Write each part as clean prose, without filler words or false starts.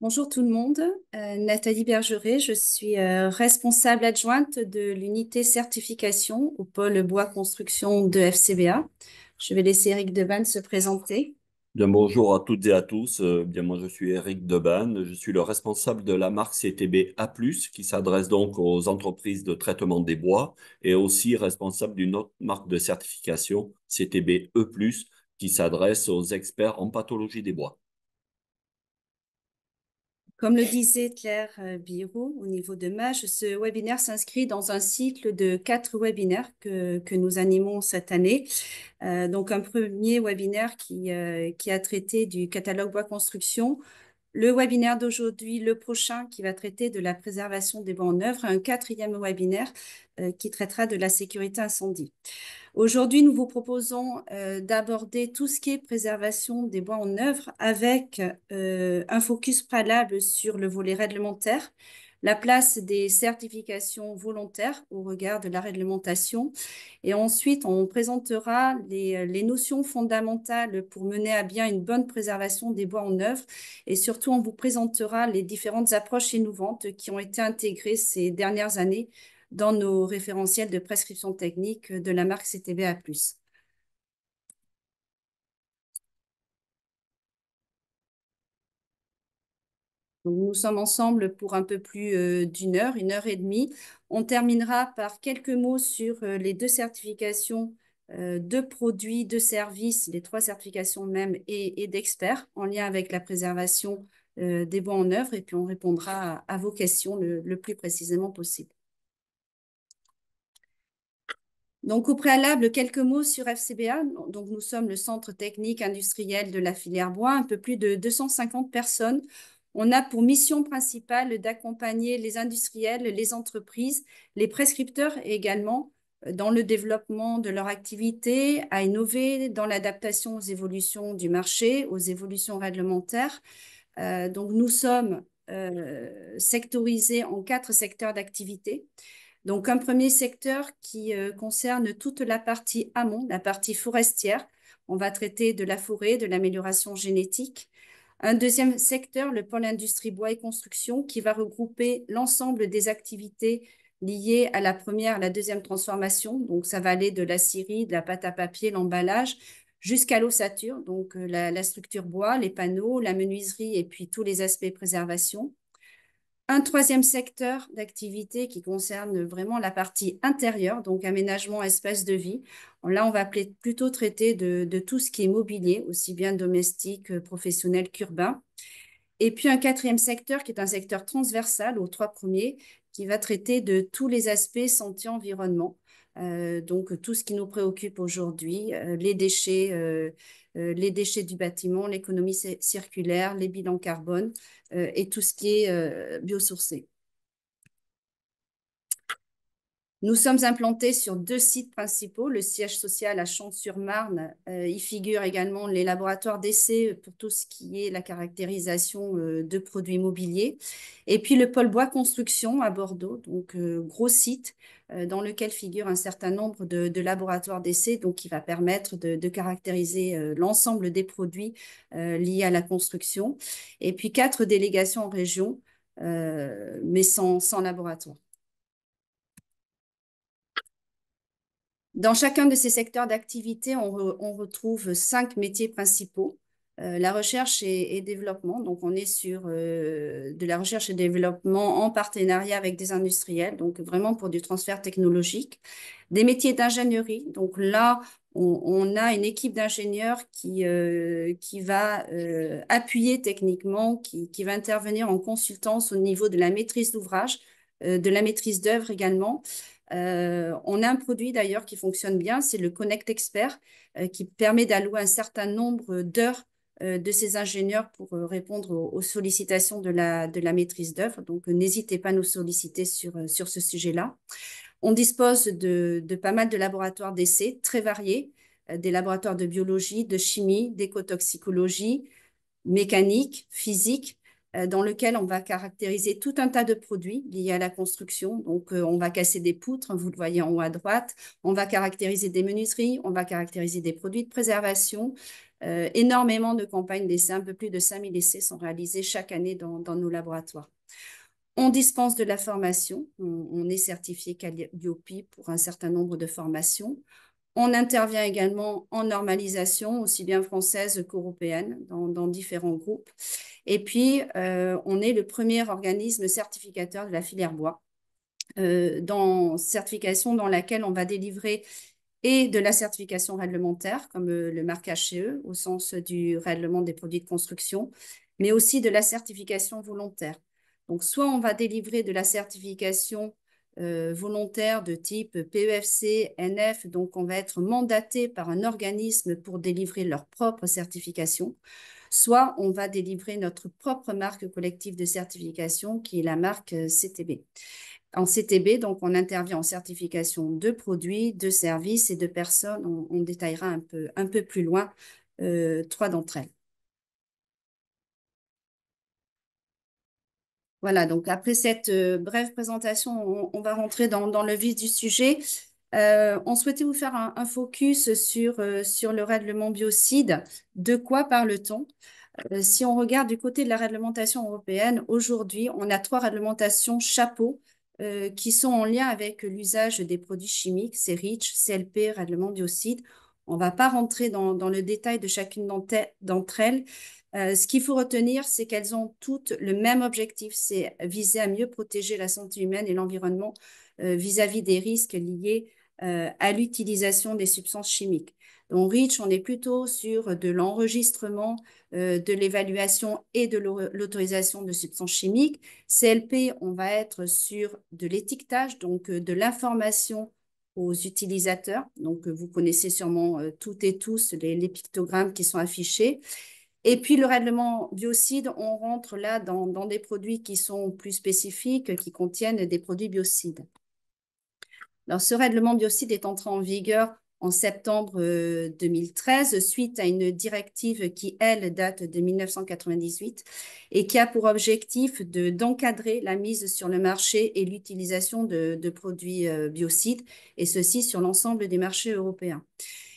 Bonjour tout le monde, Nathalie Bergeret, je suis responsable adjointe de l'unité certification au pôle bois construction de FCBA. Je vais laisser Eric Debanne se présenter. Bien, bonjour à toutes et à tous. Bien, moi, je suis Eric Deban. Je suis le responsable de la marque CTB A+, qui s'adresse donc aux entreprises de traitement des bois, et aussi responsable d'une autre marque de certification, CTB E+, qui s'adresse aux experts en pathologie des bois. Comme le disait Claire Biro au niveau de MAGE, ce webinaire s'inscrit dans un cycle de 4 webinaires que nous animons cette année. Donc un premier webinaire qui a traité du catalogue bois construction, le webinaire d'aujourd'hui, le prochain qui va traiter de la préservation des bois en œuvre, un quatrième webinaire qui traitera de la sécurité incendie. Aujourd'hui, nous vous proposons d'aborder tout ce qui est préservation des bois en œuvre avec un focus préalable sur le volet réglementaire, la place des certifications volontaires au regard de la réglementation. Et ensuite, on présentera les notions fondamentales pour mener à bien une bonne préservation des bois en œuvre. Et surtout, on vous présentera les différentes approches innovantes qui ont été intégrées ces dernières années dans nos référentiels de prescription technique de la marque CTBA+. Donc, nous sommes ensemble pour un peu plus d'une heure et demie. On terminera par quelques mots sur les deux certifications de produits, de services, les trois certifications même et d'experts en lien avec la préservation des bois en œuvre. Et puis, on répondra à vos questions le plus précisément possible. Donc, au préalable, quelques mots sur FCBA. Donc, nous sommes le centre technique industriel de la filière bois, un peu plus de 250 personnes. On a pour mission principale d'accompagner les industriels, les entreprises, les prescripteurs également dans le développement de leur activité, à innover dans l'adaptation aux évolutions du marché, aux évolutions réglementaires. Donc, nous sommes sectorisés en 4 secteurs d'activité. Donc, un premier secteur qui concerne toute la partie amont, la partie forestière. On va traiter de la forêt, de l'amélioration génétique. Un deuxième secteur, le pôle industrie bois et construction, qui va regrouper l'ensemble des activités liées à la première, à la deuxième transformation. Donc, ça va aller de la scierie, de la pâte à papier, l'emballage, jusqu'à l'ossature, donc la structure bois, les panneaux, la menuiserie et puis tous les aspects préservation. Un troisième secteur d'activité qui concerne vraiment la partie intérieure, donc aménagement, espace de vie. Là, on va plutôt traiter de tout ce qui est mobilier, aussi bien domestique, professionnel qu'urbain. Et puis un quatrième secteur qui est un secteur transversal aux trois premiers, qui va traiter de tous les aspects santé environnement. Donc tout ce qui nous préoccupe aujourd'hui, les déchets du bâtiment, l'économie circulaire, les bilans carbone et tout ce qui est biosourcé. Nous sommes implantés sur 2 sites principaux, le siège social à Champs-sur-Marne. Y figurent également les laboratoires d'essai pour tout ce qui est la caractérisation de produits immobiliers. Et puis le pôle bois construction à Bordeaux, donc gros site dans lequel figure un certain nombre de laboratoires d'essai, donc qui va permettre de caractériser l'ensemble des produits liés à la construction. Et puis 4 délégations en région, mais sans laboratoire. Dans chacun de ces secteurs d'activité, on retrouve 5 métiers principaux. La recherche et développement, donc on est sur de la recherche et développement en partenariat avec des industriels, donc vraiment pour du transfert technologique. Des métiers d'ingénierie, donc là, on a une équipe d'ingénieurs qui va appuyer techniquement, qui va intervenir en consultance au niveau de la maîtrise d'ouvrage, de la maîtrise d'œuvre également. On a un produit d'ailleurs qui fonctionne bien, c'est le Connect Expert, qui permet d'allouer un certain nombre d'heures de ces ingénieurs pour répondre aux sollicitations de la maîtrise d'œuvre. Donc, n'hésitez pas à nous solliciter sur ce sujet-là. On dispose de pas mal de laboratoires d'essais très variés, des laboratoires de biologie, de chimie, d'écotoxicologie, mécanique, physique. dans lequel on va caractériser tout un tas de produits liés à la construction. Donc, on va casser des poutres, vous le voyez en haut à droite. On va caractériser des menuiseries, on va caractériser des produits de préservation. Énormément de campagnes d'essais, un peu plus de 5000 essais sont réalisés chaque année dans nos laboratoires. On dispense de la formation, on est certifié Calliope pour un certain nombre de formations. On intervient également en normalisation, aussi bien française qu'européenne, dans différents groupes. Et puis, on est le premier organisme certificateur de la filière bois, certification dans laquelle on va délivrer et de la certification réglementaire, comme le marquage CE, au sens du règlement des produits de construction, mais aussi de la certification volontaire. Donc, soit on va délivrer de la certification volontaire de type PEFC, NF, donc on va être mandaté par un organisme pour délivrer leur propre certification, soit on va délivrer notre propre marque collective de certification qui est la marque CTB. En CTB, donc, on intervient en certification de produits, de services et de personnes. On détaillera un peu plus loin trois d'entre elles. Voilà, donc après cette brève présentation, on va rentrer dans le vif du sujet. On souhaitait vous faire un focus sur le règlement biocide. De quoi parle-t-on? Si on regarde du côté de la réglementation européenne, aujourd'hui, on a trois réglementations chapeaux qui sont en lien avec l'usage des produits chimiques, c'est REACH, CLP, règlement biocide. On ne va pas rentrer dans le détail de chacune d'entre elles. Ce qu'il faut retenir, c'est qu'elles ont toutes le même objectif, c'est viser à mieux protéger la santé humaine et l'environnement vis-à-vis des risques liés à l'utilisation des substances chimiques. Donc, REACH, on est plutôt sur de l'enregistrement, de l'évaluation et de l'autorisation de substances chimiques. CLP, on va être sur de l'étiquetage, donc de l'information aux utilisateurs. Donc, vous connaissez sûrement toutes et tous les pictogrammes qui sont affichés. Et puis, le règlement biocide, on rentre là dans des produits qui sont plus spécifiques, qui contiennent des produits biocides. Alors, ce règlement biocide est entré en vigueur en septembre 2013 suite à une directive qui, elle, date de 1998 et qui a pour objectif d'encadrer la mise sur le marché et l'utilisation de produits biocides, et ceci sur l'ensemble des marchés européens.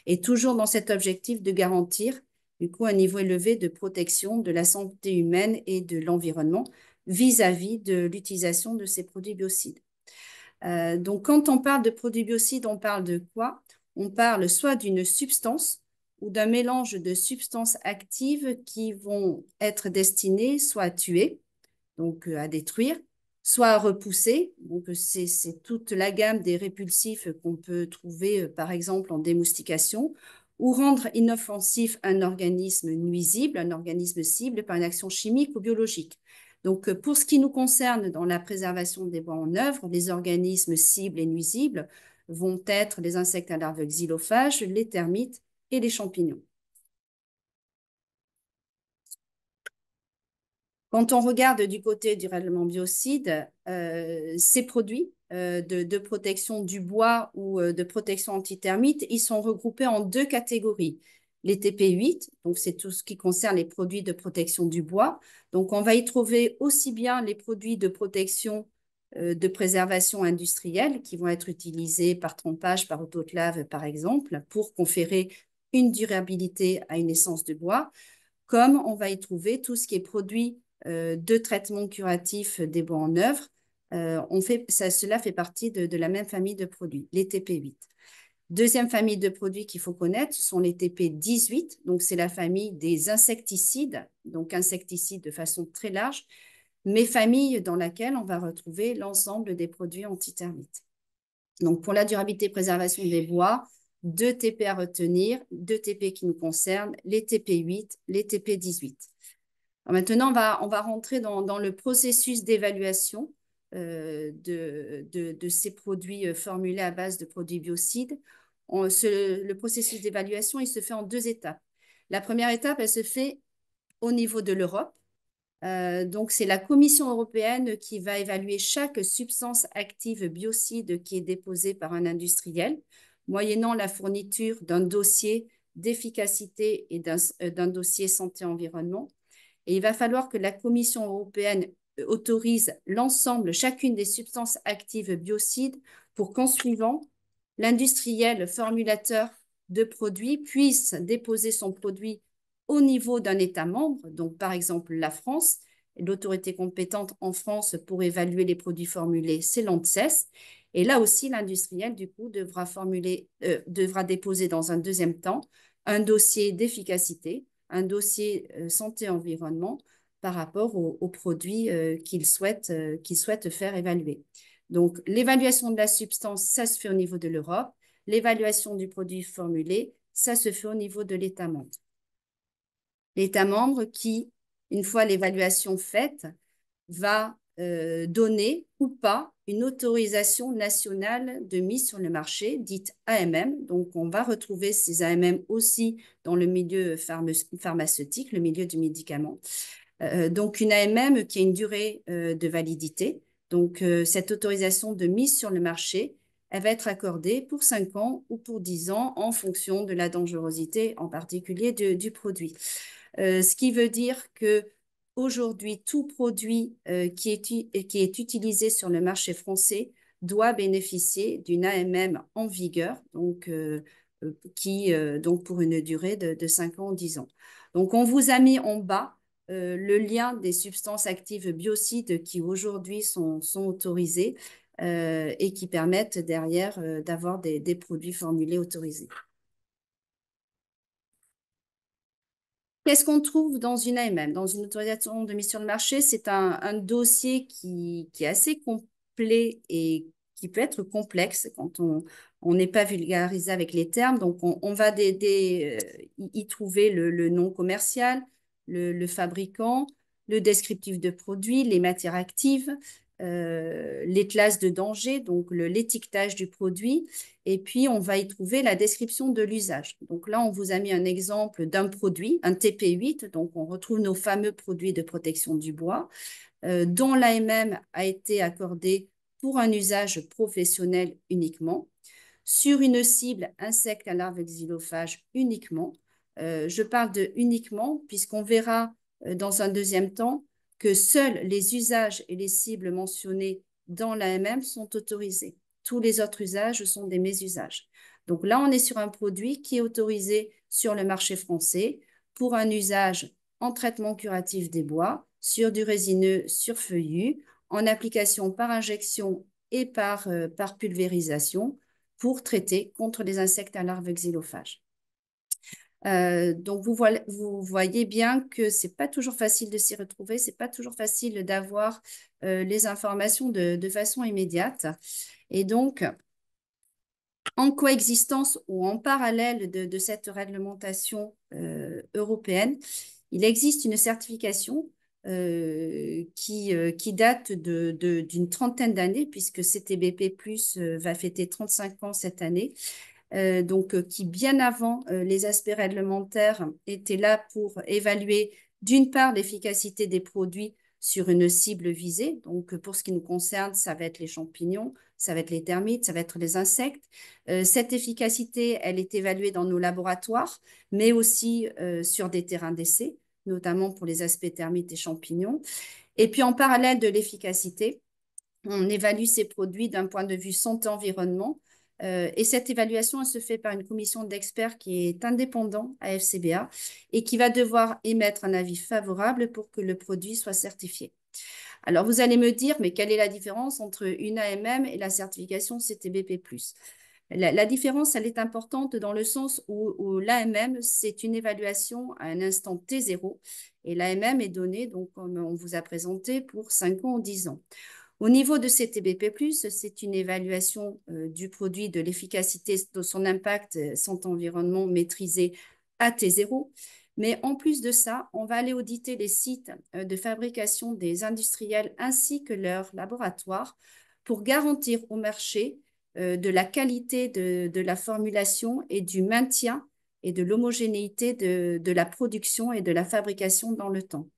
Et toujours dans cet objectif de garantir du coup un niveau élevé de protection de la santé humaine et de l'environnement vis-à-vis de l'utilisation de ces produits biocides. Donc, quand on parle de produits biocides, on parle de quoi? On parle soit d'une substance ou d'un mélange de substances actives qui vont être destinées soit à tuer, donc à détruire, soit à repousser. Donc, c'est toute la gamme des répulsifs qu'on peut trouver, par exemple, en démoustication, ou rendre inoffensif un organisme nuisible, un organisme cible par une action chimique ou biologique. Donc, pour ce qui nous concerne dans la préservation des bois en œuvre, les organismes cibles et nuisibles vont être les insectes à larves xylophages, les termites et les champignons. Quand on regarde du côté du règlement biocide, ces produits de protection du bois ou de protection antitermite, ils sont regroupés en deux catégories. Les TP8, donc c'est tout ce qui concerne les produits de protection du bois. Donc on va y trouver aussi bien les produits de protection de préservation industrielle qui vont être utilisés par trompage, par autoclave par exemple, pour conférer une durabilité à une essence de bois, comme on va y trouver tout ce qui est produit de traitement curatif des bois en œuvre. Cela fait partie de la même famille de produits, les TP8. Deuxième famille de produits qu'il faut connaître, ce sont les TP18. Donc, c'est la famille des insecticides, donc insecticides de façon très large, mais famille dans laquelle on va retrouver l'ensemble des produits antitermites. Donc, pour la durabilité et préservation des bois, deux TP à retenir, deux TP qui nous concernent, les TP8, les TP18. Maintenant, on va rentrer dans le processus d'évaluation de ces produits formulés à base de produits biocides. Le processus d'évaluation, il se fait en deux étapes. La première étape, elle se fait au niveau de l'Europe. Donc, c'est la Commission européenne qui va évaluer chaque substance active biocide qui est déposée par un industriel, moyennant la fourniture d'un dossier d'efficacité et d'un dossier santé-environnement. Et il va falloir que la Commission européenne autorise l'ensemble, chacune des substances actives biocides pour qu'en suivant, l'industriel formulateur de produits puisse déposer son produit au niveau d'un État membre, donc par exemple la France. L'autorité compétente en France pour évaluer les produits formulés, c'est l'ANSES. Et là aussi, l'industriel, du coup, devra déposer dans un deuxième temps un dossier d'efficacité, un dossier santé-environnement par rapport aux produits qu'il souhaite faire évaluer. Donc, l'évaluation de la substance, ça se fait au niveau de l'Europe. L'évaluation du produit formulé, ça se fait au niveau de l'État membre. L'État membre qui, une fois l'évaluation faite, va donner ou pas une autorisation nationale de mise sur le marché, dite AMM. Donc, on va retrouver ces AMM aussi dans le milieu pharmaceutique, le milieu du médicament. Donc, une AMM qui a une durée de validité. Donc, cette autorisation de mise sur le marché, elle va être accordée pour 5 ans ou pour 10 ans en fonction de la dangerosité, en particulier du produit. Ce qui veut dire que aujourd'hui, tout produit qui est utilisé sur le marché français doit bénéficier d'une AMM en vigueur, donc pour une durée de 5 ans ou 10 ans. Donc, on vous a mis en bas le lien des substances actives biocides qui aujourd'hui sont autorisées et qui permettent derrière d'avoir des produits formulés autorisés. Qu'est-ce qu'on trouve dans une AMM? Dans une autorisation de mise sur le marché, c'est un dossier qui est assez complet et qui peut être complexe quand on n'est pas vulgarisé avec les termes. Donc, on va y trouver le nom commercial, le fabricant, le descriptif de produit, les matières actives, les classes de danger, donc l'étiquetage du produit. Et puis, on va y trouver la description de l'usage. Donc là, on vous a mis un exemple d'un produit, un TP8. Donc, on retrouve nos fameux produits de protection du bois, dont l'AMM a été accordée pour un usage professionnel uniquement, sur une cible insecte à larves xylophages uniquement. Je parle de uniquement, puisqu'on verra dans un deuxième temps que seuls les usages et les cibles mentionnés dans l'AMM sont autorisés. Tous les autres usages sont des mésusages. Donc là, on est sur un produit qui est autorisé sur le marché français pour un usage en traitement curatif des bois, sur du résineux, sur feuillu, en application par injection et par pulvérisation pour traiter contre les insectes à larves xylophages. Donc, vous voyez bien que ce n'est pas toujours facile de s'y retrouver, ce n'est pas toujours facile d'avoir les informations de façon immédiate. Et donc, en coexistence ou en parallèle de cette réglementation européenne, il existe une certification qui date d'une trentaine d'années, puisque CTBP Plus va fêter 35 ans cette année, qui bien avant les aspects réglementaires étaient là pour évaluer d'une part l'efficacité des produits sur une cible visée. Donc, pour ce qui nous concerne, ça va être les champignons, ça va être les termites, ça va être les insectes. Cette efficacité, elle est évaluée dans nos laboratoires, mais aussi sur des terrains d'essai, notamment pour les aspects termites et champignons. Et puis, en parallèle de l'efficacité, on évalue ces produits d'un point de vue santé-environnement. Et cette évaluation, elle se fait par une commission d'experts qui est indépendante à FCBA et qui va devoir émettre un avis favorable pour que le produit soit certifié. Alors, vous allez me dire, mais quelle est la différence entre une AMM et la certification CTBP+. La différence, elle est importante dans le sens où l'AMM, c'est une évaluation à un instant T0 et l'AMM est donnée, donc, comme on vous a présenté, pour 5 ans ou 10 ans. Au niveau de CTBP+, c'est une évaluation du produit, de l'efficacité, de son impact santé-environnement maîtrisé à T0. Mais en plus de ça, on va aller auditer les sites de fabrication des industriels ainsi que leurs laboratoires pour garantir au marché de la qualité de la formulation et du maintien et de l'homogénéité de la production et de la fabrication dans le temps.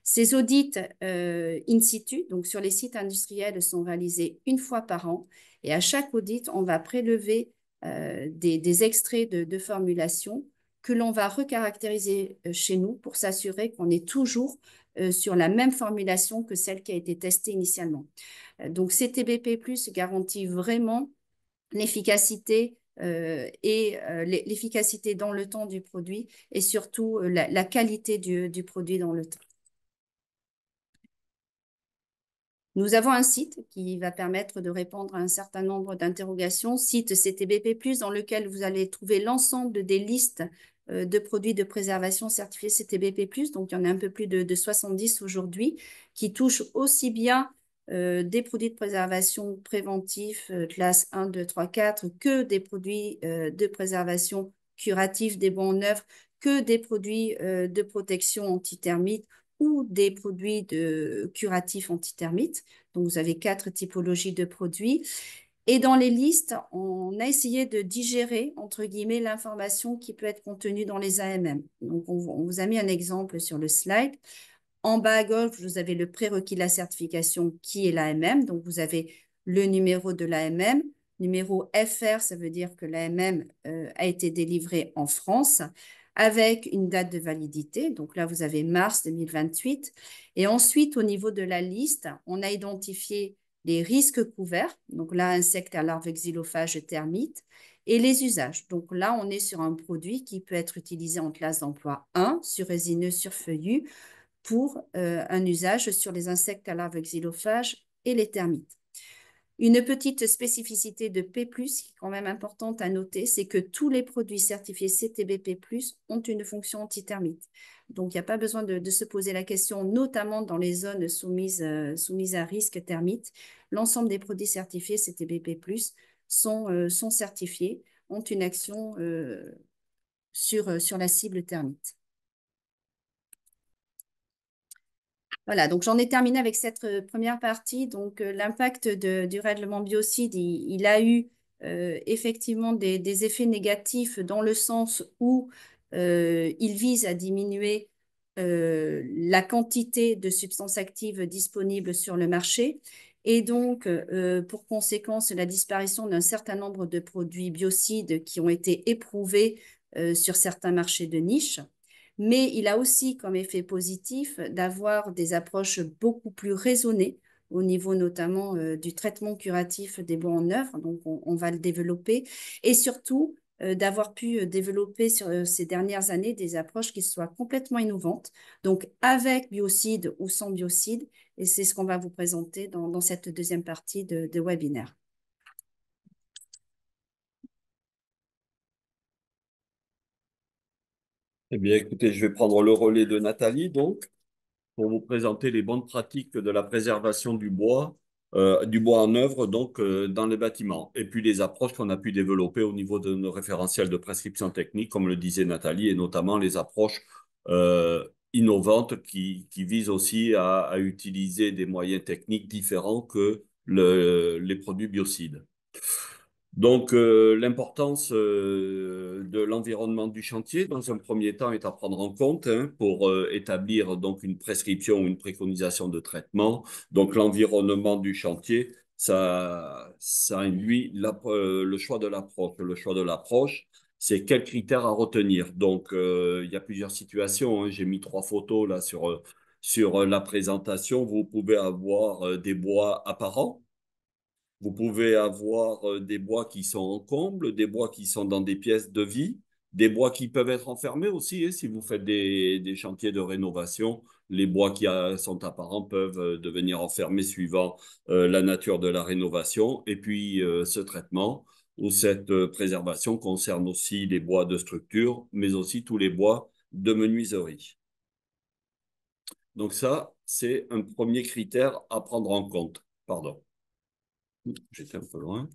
Ces audits in situ, donc sur les sites industriels, sont réalisés une fois par an et à chaque audit, on va prélever des extraits de formulation que l'on va recaractériser chez nous pour s'assurer qu'on est toujours sur la même formulation que celle qui a été testée initialement. Donc, CTBP+ garantit vraiment l'efficacité l'efficacité dans le temps du produit et surtout la qualité du produit dans le temps. Nous avons un site qui va permettre de répondre à un certain nombre d'interrogations, site CTBP+, dans lequel vous allez trouver l'ensemble des listes de produits de préservation certifiés CTBP+. Donc, il y en a un peu plus de 70 aujourd'hui qui touchent aussi bien des produits de préservation préventifs, classe 1, 2, 3, 4, que des produits de préservation curatifs des bons en œuvre, que des produits de protection anti-termites ou des produits curatifs anti-termites. Donc, vous avez 4 typologies de produits. Et dans les listes, on a essayé de digérer, entre guillemets, l'information qui peut être contenue dans les AMM. Donc, on vous a mis un exemple sur le slide. En bas à gauche, vous avez le prérequis de la certification qui est l'AMM. Donc, vous avez le numéro de l'AMM. Numéro FR, ça veut dire que l'AMM a été délivré en France avec une date de validité. Donc là, vous avez mars 2028. Et ensuite, au niveau de la liste, on a identifié les risques couverts. Donc là, insectes à larves xylophages termites et les usages. Donc là, on est sur un produit qui peut être utilisé en classe d'emploi 1, sur résineux, sur feuillu, pour un usage sur les insectes à larves xylophages et les termites. Une petite spécificité de P+, qui est quand même importante à noter, c'est que tous les produits certifiés CTBP+, ont une fonction antitermite. Donc, il n'y a pas besoin de se poser la question, notamment dans les zones soumises à risque termite. L'ensemble des produits certifiés CTBP+, sont certifiés, ont une action sur la cible termite. Voilà, donc j'en ai terminé avec cette première partie. Donc, l'impact du règlement biocide, il a eu effectivement des effets négatifs dans le sens où il vise à diminuer la quantité de substances actives disponibles sur le marché et donc, pour conséquence, la disparition d'un certain nombre de produits biocides qui ont été éprouvés sur certains marchés de niche. Mais il a aussi comme effet positif d'avoir des approches beaucoup plus raisonnées au niveau notamment du traitement curatif des bons en œuvre. Donc, on va le développer. Et surtout, d'avoir pu développer sur ces dernières années des approches qui soient complètement innovantes, donc avec biocide ou sans biocide. Et c'est ce qu'on va vous présenter dans cette deuxième partie de webinaire. Eh bien, écoutez, je vais prendre le relais de Nathalie, donc, pour vous présenter les bonnes pratiques de la préservation du bois en œuvre, donc, dans les bâtiments. Et puis, les approches qu'on a pu développer au niveau de nos référentiels de prescription technique, comme le disait Nathalie, et notamment les approches innovantes qui visent aussi à utiliser des moyens techniques différents que les produits biocides. Donc, l'importance de l'environnement du chantier, dans un premier temps, est à prendre en compte pour établir donc une prescription ou une préconisation de traitement. Donc, l'environnement du chantier, ça induit le choix de l'approche. Le choix de l'approche, c'est quels critères à retenir. Donc, il y a plusieurs situations. J'ai mis 3 photos là sur la présentation. Vous pouvez avoir des bois apparents. Vous pouvez avoir des bois qui sont en comble, des bois qui sont dans des pièces de vie, des bois qui peuvent être enfermés aussi. Si vous faites des chantiers de rénovation, les bois qui sont apparents peuvent devenir enfermés suivant la nature de la rénovation. Et puis, ce traitement ou cette préservation concerne aussi les bois de structure, mais aussi tous les bois de menuiserie. Donc ça, c'est un premier critère à prendre en compte. Pardon, j'étais un peu loin.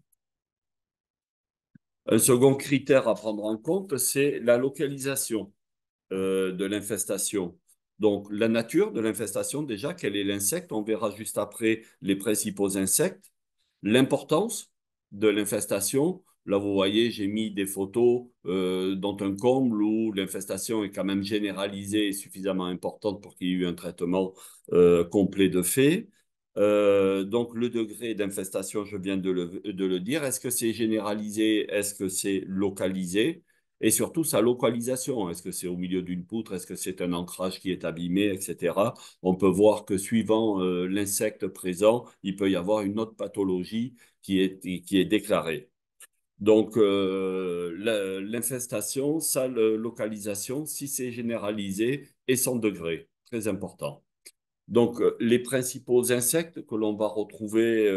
Un second critère à prendre en compte, c'est la localisation de l'infestation. Donc, la nature de l'infestation, déjà, quel est l'insecte? On verra juste après les principaux insectes. L'importance de l'infestation. Là, vous voyez, j'ai mis des photos dans un comble où l'infestation est quand même généralisée et suffisamment importante pour qu'il y ait eu un traitement complet de fait. Donc, le degré d'infestation, je viens de le dire. Est-ce que c'est généralisé? Est-ce que c'est localisé? et surtout sa localisation. Est-ce que c'est au milieu d'une poutre? Est-ce que c'est un ancrage qui est abîmé, etc. On peut voir que suivant l'insecte présent, il peut y avoir une autre pathologie qui est déclarée. Donc, l'infestation, sa localisation, si c'est généralisé, et son degré, très important. Donc, les principaux insectes que l'on va retrouver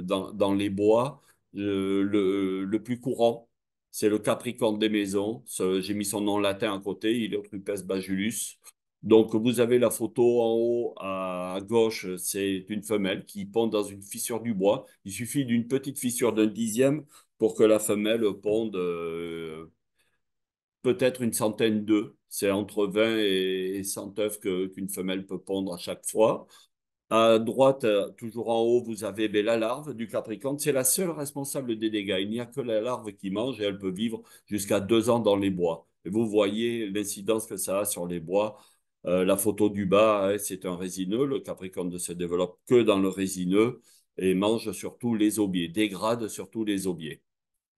dans les bois, le plus courant, c'est le capricorne des maisons. J'ai mis son nom latin à côté, il est Rupes bajulus. Donc, vous avez la photo en haut à gauche, c'est une femelle qui pond dans une fissure du bois. Il suffit d'une petite fissure d'un dixième pour que la femelle ponde peut-être une centaine d'œufs. C'est entre 20 et 100 œufs qu'une femelle peut pondre à chaque fois. À droite, toujours en haut, vous avez ben, la larve du capricorne. C'est la seule responsable des dégâts. Il n'y a que la larve qui mange et elle peut vivre jusqu'à 2 ans dans les bois. Et vous voyez l'incidence que ça a sur les bois. La photo du bas, hein, c'est un résineux. Le capricorne ne se développe que dans le résineux et mange surtout les aubiers, dégrade surtout les aubiers.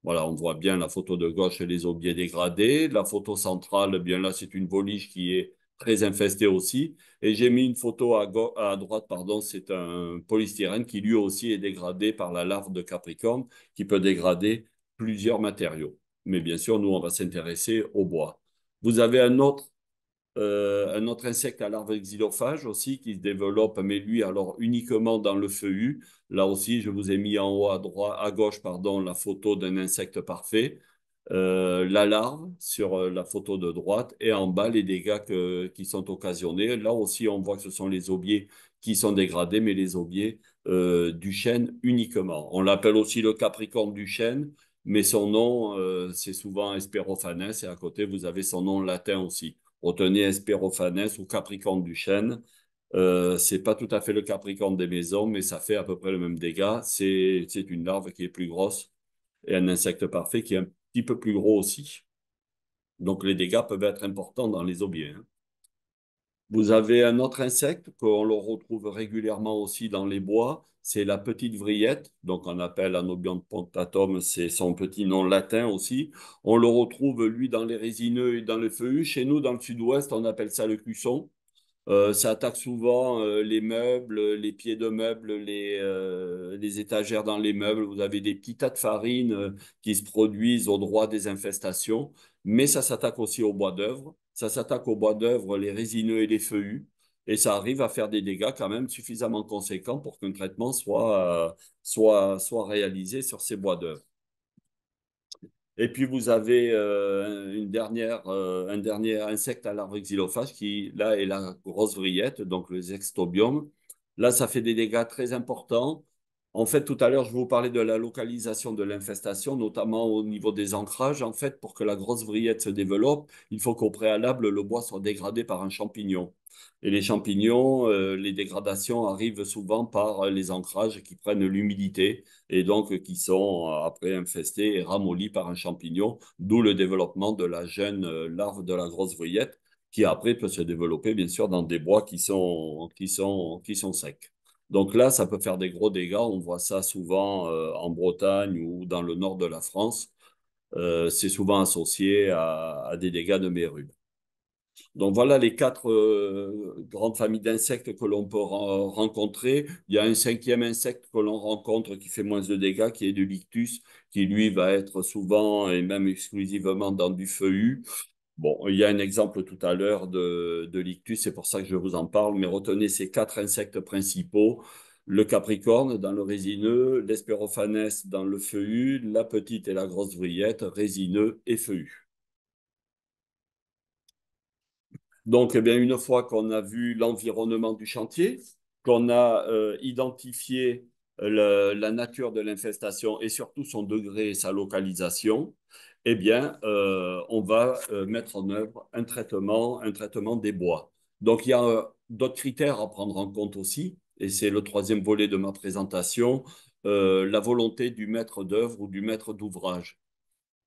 Voilà, on voit bien la photo de gauche et les aubiers dégradés. La photo centrale, eh bien là, c'est une voliche qui est très infestée aussi. Et j'ai mis une photo à droite, pardon, c'est un polystyrène qui lui aussi est dégradé par la larve de Capricorne, qui peut dégrader plusieurs matériaux. Mais bien sûr, nous, on va s'intéresser au bois. Vous avez un autre insecte à larve xylophage aussi qui se développe, mais lui alors uniquement dans le feuillu. Là aussi, je vous ai mis en haut à droite, à gauche, pardon, la photo d'un insecte parfait. La larve sur la photo de droite et en bas les dégâts qui sont occasionnés. Là aussi, on voit que ce sont les aubiers qui sont dégradés, mais les aubiers du chêne uniquement. On l'appelle aussi le capricorne du chêne, mais son nom, c'est souvent Hesperophanes et à côté, vous avez son nom latin aussi. Retenez Hesperophanes ou capricorne du chêne. C'est pas tout à fait le capricorne des maisons, mais ça fait à peu près le même dégât. C'est une larve qui est plus grosse et un insecte parfait qui est un petit peu plus gros aussi. Donc les dégâts peuvent être importants dans les aubiers, hein. Vous avez un autre insecte qu'on le retrouve régulièrement aussi dans les bois, c'est la petite vrillette, donc on appelle Anobion punctatum, c'est son petit nom latin aussi. On le retrouve, lui, dans les résineux et dans les feuillus. Chez nous, dans le sud-ouest, on appelle ça le cusson. Ça attaque souvent les meubles, les pieds de meubles, les étagères dans les meubles. Vous avez des petits tas de farine qui se produisent au droit des infestations, mais ça s'attaque aussi au bois d'œuvre. Ça s'attaque au bois d'œuvre, les résineux et les feuillus, et ça arrive à faire des dégâts quand même suffisamment conséquents pour qu'un traitement soit réalisé sur ces bois d'œuvre. Et puis vous avez un dernier insecte à l'arbre xylophage qui, là, est la grosse vrillette, donc le zextobium. Là, ça fait des dégâts très importants. En fait, tout à l'heure, je vous parlais de la localisation de l'infestation, notamment au niveau des ancrages. En fait, pour que la grosse vrillette se développe, il faut qu'au préalable, le bois soit dégradé par un champignon. Et les champignons, les dégradations arrivent souvent par les ancrages qui prennent l'humidité et donc qui sont après infestés et ramollis par un champignon, d'où le développement de la jeune larve de la grosse vrillette, qui après peut se développer bien sûr dans des bois qui sont secs. Donc là, ça peut faire des gros dégâts. On voit ça souvent en Bretagne ou dans le nord de la France. C'est souvent associé à des dégâts de mérule. Donc voilà les quatre grandes familles d'insectes que l'on peut rencontrer. Il y a un cinquième insecte que l'on rencontre qui fait moins de dégâts, qui est de l'ictus, qui lui va être souvent et même exclusivement dans du feuillu. Bon, il y a un exemple tout à l'heure de l'ictus, c'est pour ça que je vous en parle, mais retenez ces quatre insectes principaux. Le capricorne dans le résineux, l'Hesperophanes dans le feuillu, la petite et la grosse vrillette, résineux et feuillu. Donc, eh bien, une fois qu'on a vu l'environnement du chantier, qu'on a identifié la nature de l'infestation et surtout son degré et sa localisation, eh bien, on va mettre en œuvre un traitement des bois. Donc, il y a d'autres critères à prendre en compte aussi, et c'est le troisième volet de ma présentation, la volonté du maître d'œuvre ou du maître d'ouvrage.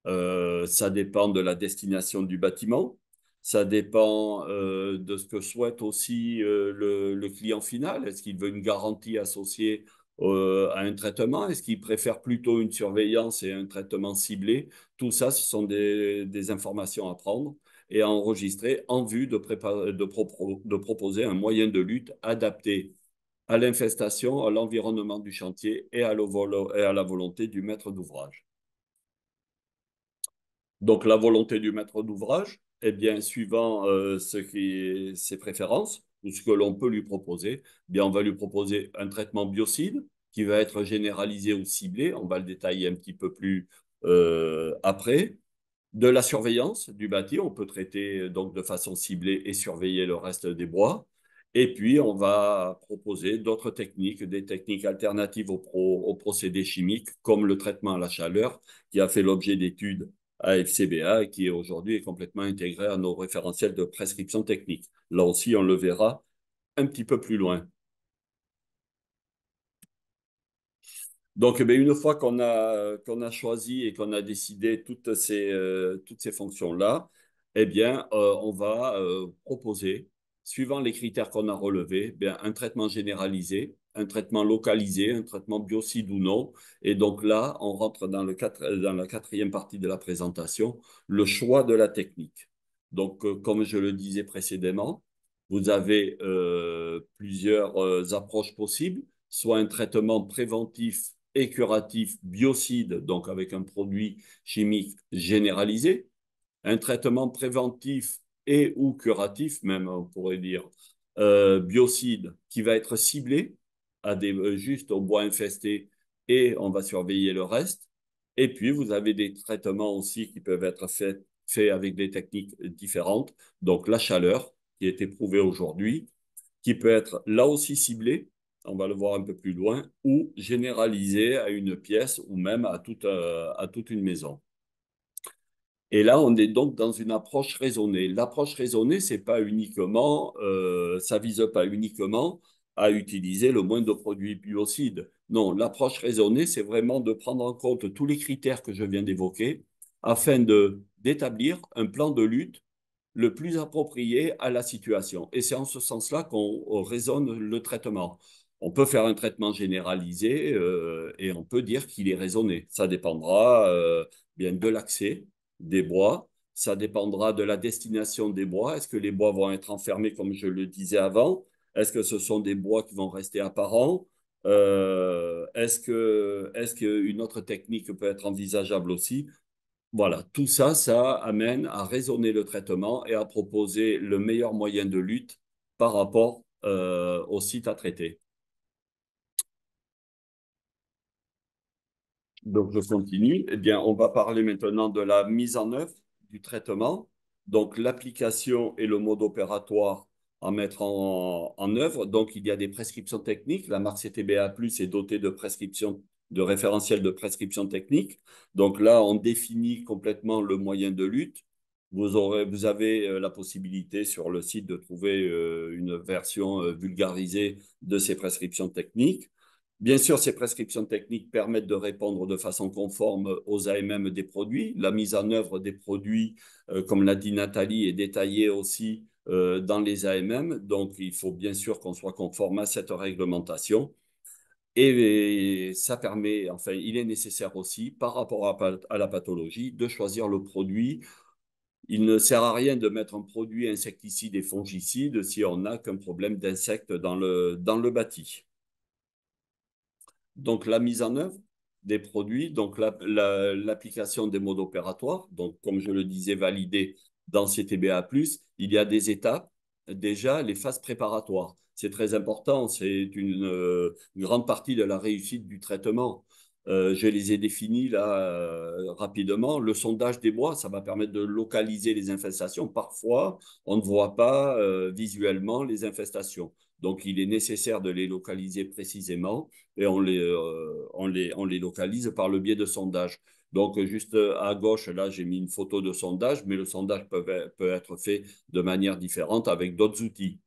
Ça dépend de la destination du bâtiment. Ça dépend de ce que souhaite aussi le client final. Est-ce qu'il veut une garantie associée à un traitement? Est-ce qu'il préfère plutôt une surveillance et un traitement ciblé? Tout ça, ce sont des informations à prendre et à enregistrer en vue de proposer un moyen de lutte adapté à l'infestation, à l'environnement du chantier et à la volonté du maître d'ouvrage. Donc, la volonté du maître d'ouvrage, eh bien, suivant ses préférences ou ce que l'on peut lui proposer, eh bien, on va lui proposer un traitement biocide qui va être généralisé ou ciblé. On va le détailler un petit peu plus après. De la surveillance du bâti, on peut traiter donc de façon ciblée et surveiller le reste des bois. Et puis, on va proposer d'autres techniques, des techniques alternatives aux procédés chimiques, comme le traitement à la chaleur, qui a fait l'objet d'études à FCBA et qui aujourd'hui est complètement intégré à nos référentiels de prescription technique. Là aussi, on le verra un petit peu plus loin. Donc, eh bien, une fois qu'on a choisi et qu'on a décidé toutes ces fonctions-là, eh bien, on va proposer, suivant les critères qu'on a relevés, eh bien, un traitement généralisé, un traitement localisé, un traitement biocide ou non. Et donc là, on rentre dans la quatrième partie de la présentation, le choix de la technique. Donc, comme je le disais précédemment, vous avez plusieurs approches possibles, soit un traitement préventif et curatif biocide, donc avec un produit chimique généralisé, un traitement préventif et ou curatif, même on pourrait dire, biocide, qui va être ciblé juste au bois infesté et on va surveiller le reste. Et puis, vous avez des traitements aussi qui peuvent être faits avec des techniques différentes. Donc, la chaleur, qui est éprouvée aujourd'hui, qui peut être là aussi ciblé, on va le voir un peu plus loin, ou généralisé à une pièce ou même à toute une maison. Et là, on est donc dans une approche raisonnée. L'approche raisonnée, ça vise pas uniquement à utiliser le moins de produits biocides. Non, l'approche raisonnée, c'est vraiment de prendre en compte tous les critères que je viens d'évoquer afin d'établir un plan de lutte le plus approprié à la situation. Et c'est en ce sens-là qu'on raisonne le traitement. On peut faire un traitement généralisé et on peut dire qu'il est raisonné. Ça dépendra bien de l'accès des bois, ça dépendra de la destination des bois. Est-ce que les bois vont être enfermés comme je le disais avant? Est-ce que ce sont des bois qui vont rester apparents? Est-ce qu'une autre technique peut être envisageable aussi? Voilà, tout ça, ça amène à raisonner le traitement et à proposer le meilleur moyen de lutte par rapport au site à traiter. Donc, je continue. Eh bien, on va parler maintenant de la mise en œuvre du traitement. Donc, l'application et le mode opératoire à mettre en œuvre. Donc, il y a des prescriptions techniques. La marque CTBA+ est dotée de prescriptions, de référentiels de prescriptions techniques. Donc là, on définit complètement le moyen de lutte. Vous avez la possibilité sur le site de trouver une version vulgarisée de ces prescriptions techniques. Bien sûr, ces prescriptions techniques permettent de répondre de façon conforme aux AMM des produits. La mise en œuvre des produits, comme l'a dit Nathalie, est détaillée aussi dans les AMM. Donc, il faut bien sûr qu'on soit conforme à cette réglementation. Et ça permet, enfin, il est nécessaire aussi, par rapport à la pathologie, de choisir le produit. Il ne sert à rien de mettre un produit insecticide et fongicide si on n'a qu'un problème d'insectes dans le bâti. Donc, la mise en œuvre des produits, donc l'application des modes opératoires, donc comme je le disais, validé dans CTBA+, il y a des étapes, déjà les phases préparatoires. C'est très important, c'est une grande partie de la réussite du traitement. Je les ai définis là rapidement. Le sondage des bois, ça va permettre de localiser les infestations. Parfois, on ne voit pas visuellement les infestations. Donc, il est nécessaire de les localiser précisément et on les localise par le biais de sondages. Donc, juste à gauche, là, j'ai mis une photo de sondage, mais le sondage peut être fait de manière différente avec d'autres outils.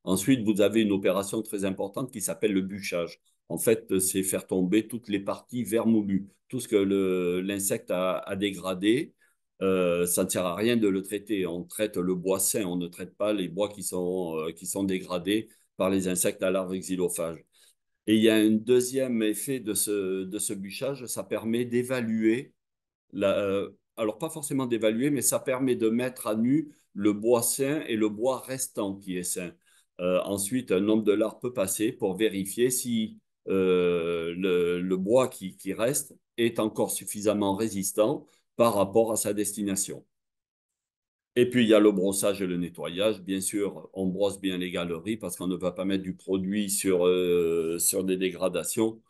Ensuite, vous avez une opération très importante qui s'appelle le bûchage. En fait, c'est faire tomber toutes les parties vermoulues, tout ce que l'insecte a dégradé. Ça ne sert à rien de le traiter. On traite le bois sain, on ne traite pas les bois qui sont dégradés par les insectes à larves xylophages. Et il y a un deuxième effet de ce bûchage, ça permet d'évaluer alors pas forcément d'évaluer, mais ça permet de mettre à nu le bois sain et le bois restant qui est sain. Ensuite, un homme de l'art peut passer pour vérifier si le bois qui reste est encore suffisamment résistant par rapport à sa destination. Et puis, il y a le brossage et le nettoyage. Bien sûr, on brosse bien les galeries parce qu'on ne va pas mettre du produit sur des dégradations,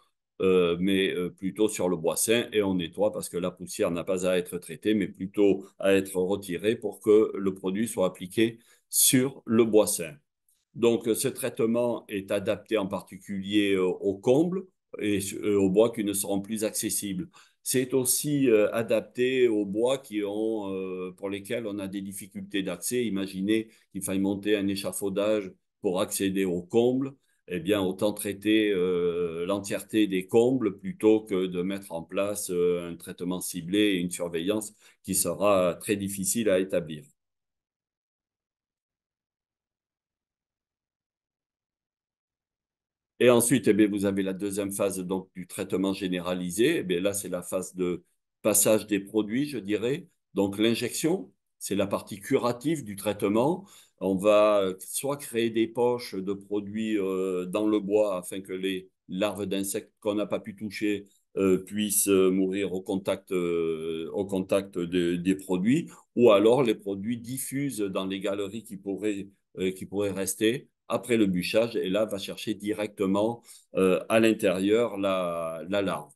mais plutôt sur le bois sain. Et on nettoie parce que la poussière n'a pas à être traitée, mais plutôt à être retirée pour que le produit soit appliqué sur le bois sain. Donc, ce traitement est adapté en particulier aux combles et aux bois qui ne seront plus accessibles. C'est aussi adapté aux bois pour lesquels on a des difficultés d'accès. Imaginez qu'il faille monter un échafaudage pour accéder aux combles. Eh bien, autant traiter l'entièreté des combles plutôt que de mettre en place un traitement ciblé et une surveillance qui sera très difficile à établir. Et ensuite, eh bien, vous avez la deuxième phase donc, du traitement généralisé. Eh bien, là, c'est la phase de passage des produits, je dirais. Donc, l'injection, c'est la partie curative du traitement. On va soit créer des poches de produits dans le bois afin que les larves d'insectes qu'on n'a pas pu toucher puissent mourir au contact des produits, ou alors les produits diffusent dans les galeries qui pourraient rester après le bûchage et là, va chercher directement à l'intérieur la larve.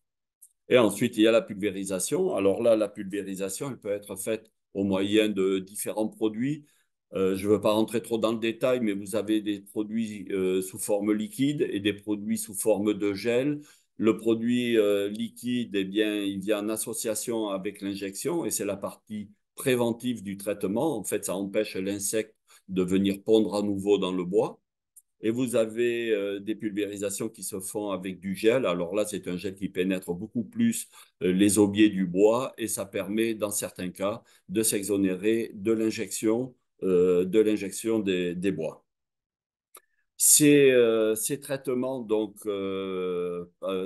Et ensuite, il y a la pulvérisation. Alors là, la pulvérisation, elle peut être faite au moyen de différents produits. Je ne veux pas rentrer trop dans le détail, mais vous avez des produits sous forme liquide et des produits sous forme de gel. Le produit liquide, eh bien, il vient en association avec l'injection et c'est la partie préventive du traitement. En fait, ça empêche l'insecte de venir pondre à nouveau dans le bois. Et vous avez des pulvérisations qui se font avec du gel. Alors là, c'est un gel qui pénètre beaucoup plus les aubiers du bois et ça permet, dans certains cas, de s'exonérer de l'injection des bois. Ces traitements, donc,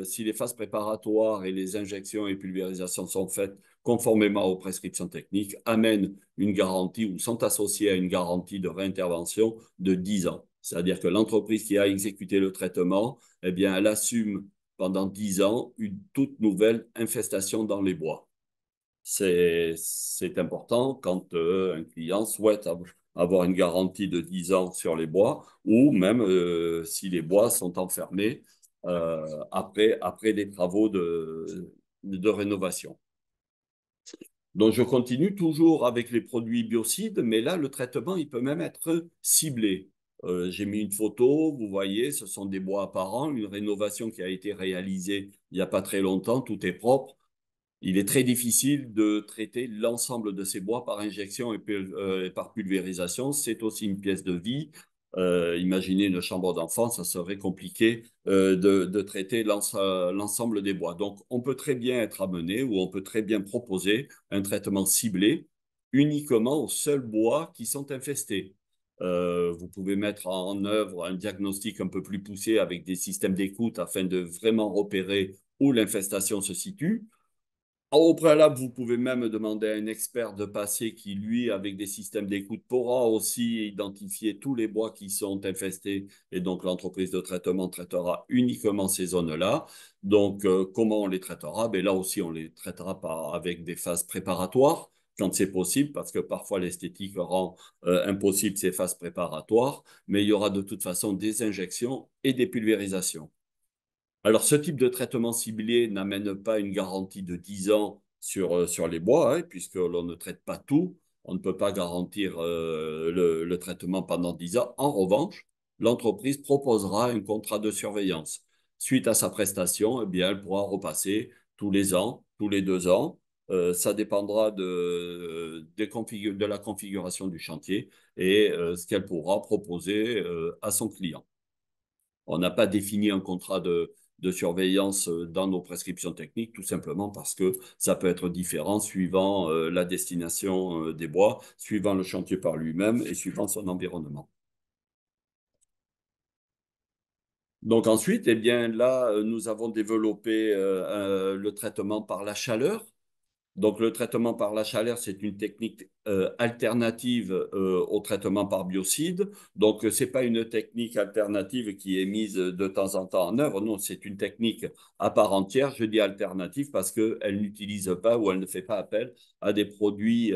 si les phases préparatoires et les injections et pulvérisations sont faites conformément aux prescriptions techniques, amènent une garantie ou sont associés à une garantie de réintervention de 10 ans. C'est-à-dire que l'entreprise qui a exécuté le traitement, eh bien, elle assume pendant 10 ans une toute nouvelle infestation dans les bois. C'est important quand un client souhaite avoir une garantie de 10 ans sur les bois ou même si les bois sont enfermés après des travaux de rénovation. Donc, je continue toujours avec les produits biocides, mais là, le traitement, il peut même être ciblé. J'ai mis une photo, vous voyez, ce sont des bois apparents, une rénovation qui a été réalisée il n'y a pas très longtemps, tout est propre. Il est très difficile de traiter l'ensemble de ces bois par injection et par pulvérisation. C'est aussi une pièce de vie. Imaginez une chambre d'enfant, ça serait compliqué de traiter l'ensemble des bois. Donc, on peut très bien être amené ou on peut très bien proposer un traitement ciblé uniquement aux seuls bois qui sont infestés. Vous pouvez mettre en œuvre un diagnostic un peu plus poussé avec des systèmes d'écoute afin de vraiment repérer où l'infestation se situe. Au préalable, vous pouvez même demander à un expert de passer qui, lui, avec des systèmes d'écoute, pourra aussi identifier tous les bois qui sont infestés et donc l'entreprise de traitement traitera uniquement ces zones-là. Donc, comment on les traitera? Ben, là aussi, on les traitera avec des phases préparatoires quand c'est possible, parce que parfois l'esthétique rend impossible ces phases préparatoires, mais il y aura de toute façon des injections et des pulvérisations. Alors, ce type de traitement ciblé n'amène pas une garantie de 10 ans sur les bois, hein, puisque l'on ne traite pas tout. On ne peut pas garantir le traitement pendant 10 ans. En revanche, l'entreprise proposera un contrat de surveillance. Suite à sa prestation, eh bien, elle pourra repasser tous les ans, tous les 2 ans. Ça dépendra de la configuration du chantier et ce qu'elle pourra proposer à son client. On n'a pas défini un contrat de surveillance dans nos prescriptions techniques, tout simplement parce que ça peut être différent suivant la destination des bois, suivant le chantier par lui-même et suivant son environnement. Donc ensuite, eh bien là, nous avons développé le traitement par la chaleur. Donc, le traitement par la chaleur, c'est une technique alternative au traitement par biocide. Donc, ce n'est pas une technique alternative qui est mise de temps en temps en œuvre. Non, c'est une technique à part entière. Je dis alternative parce qu'elle n'utilise pas ou elle ne fait pas appel à des produits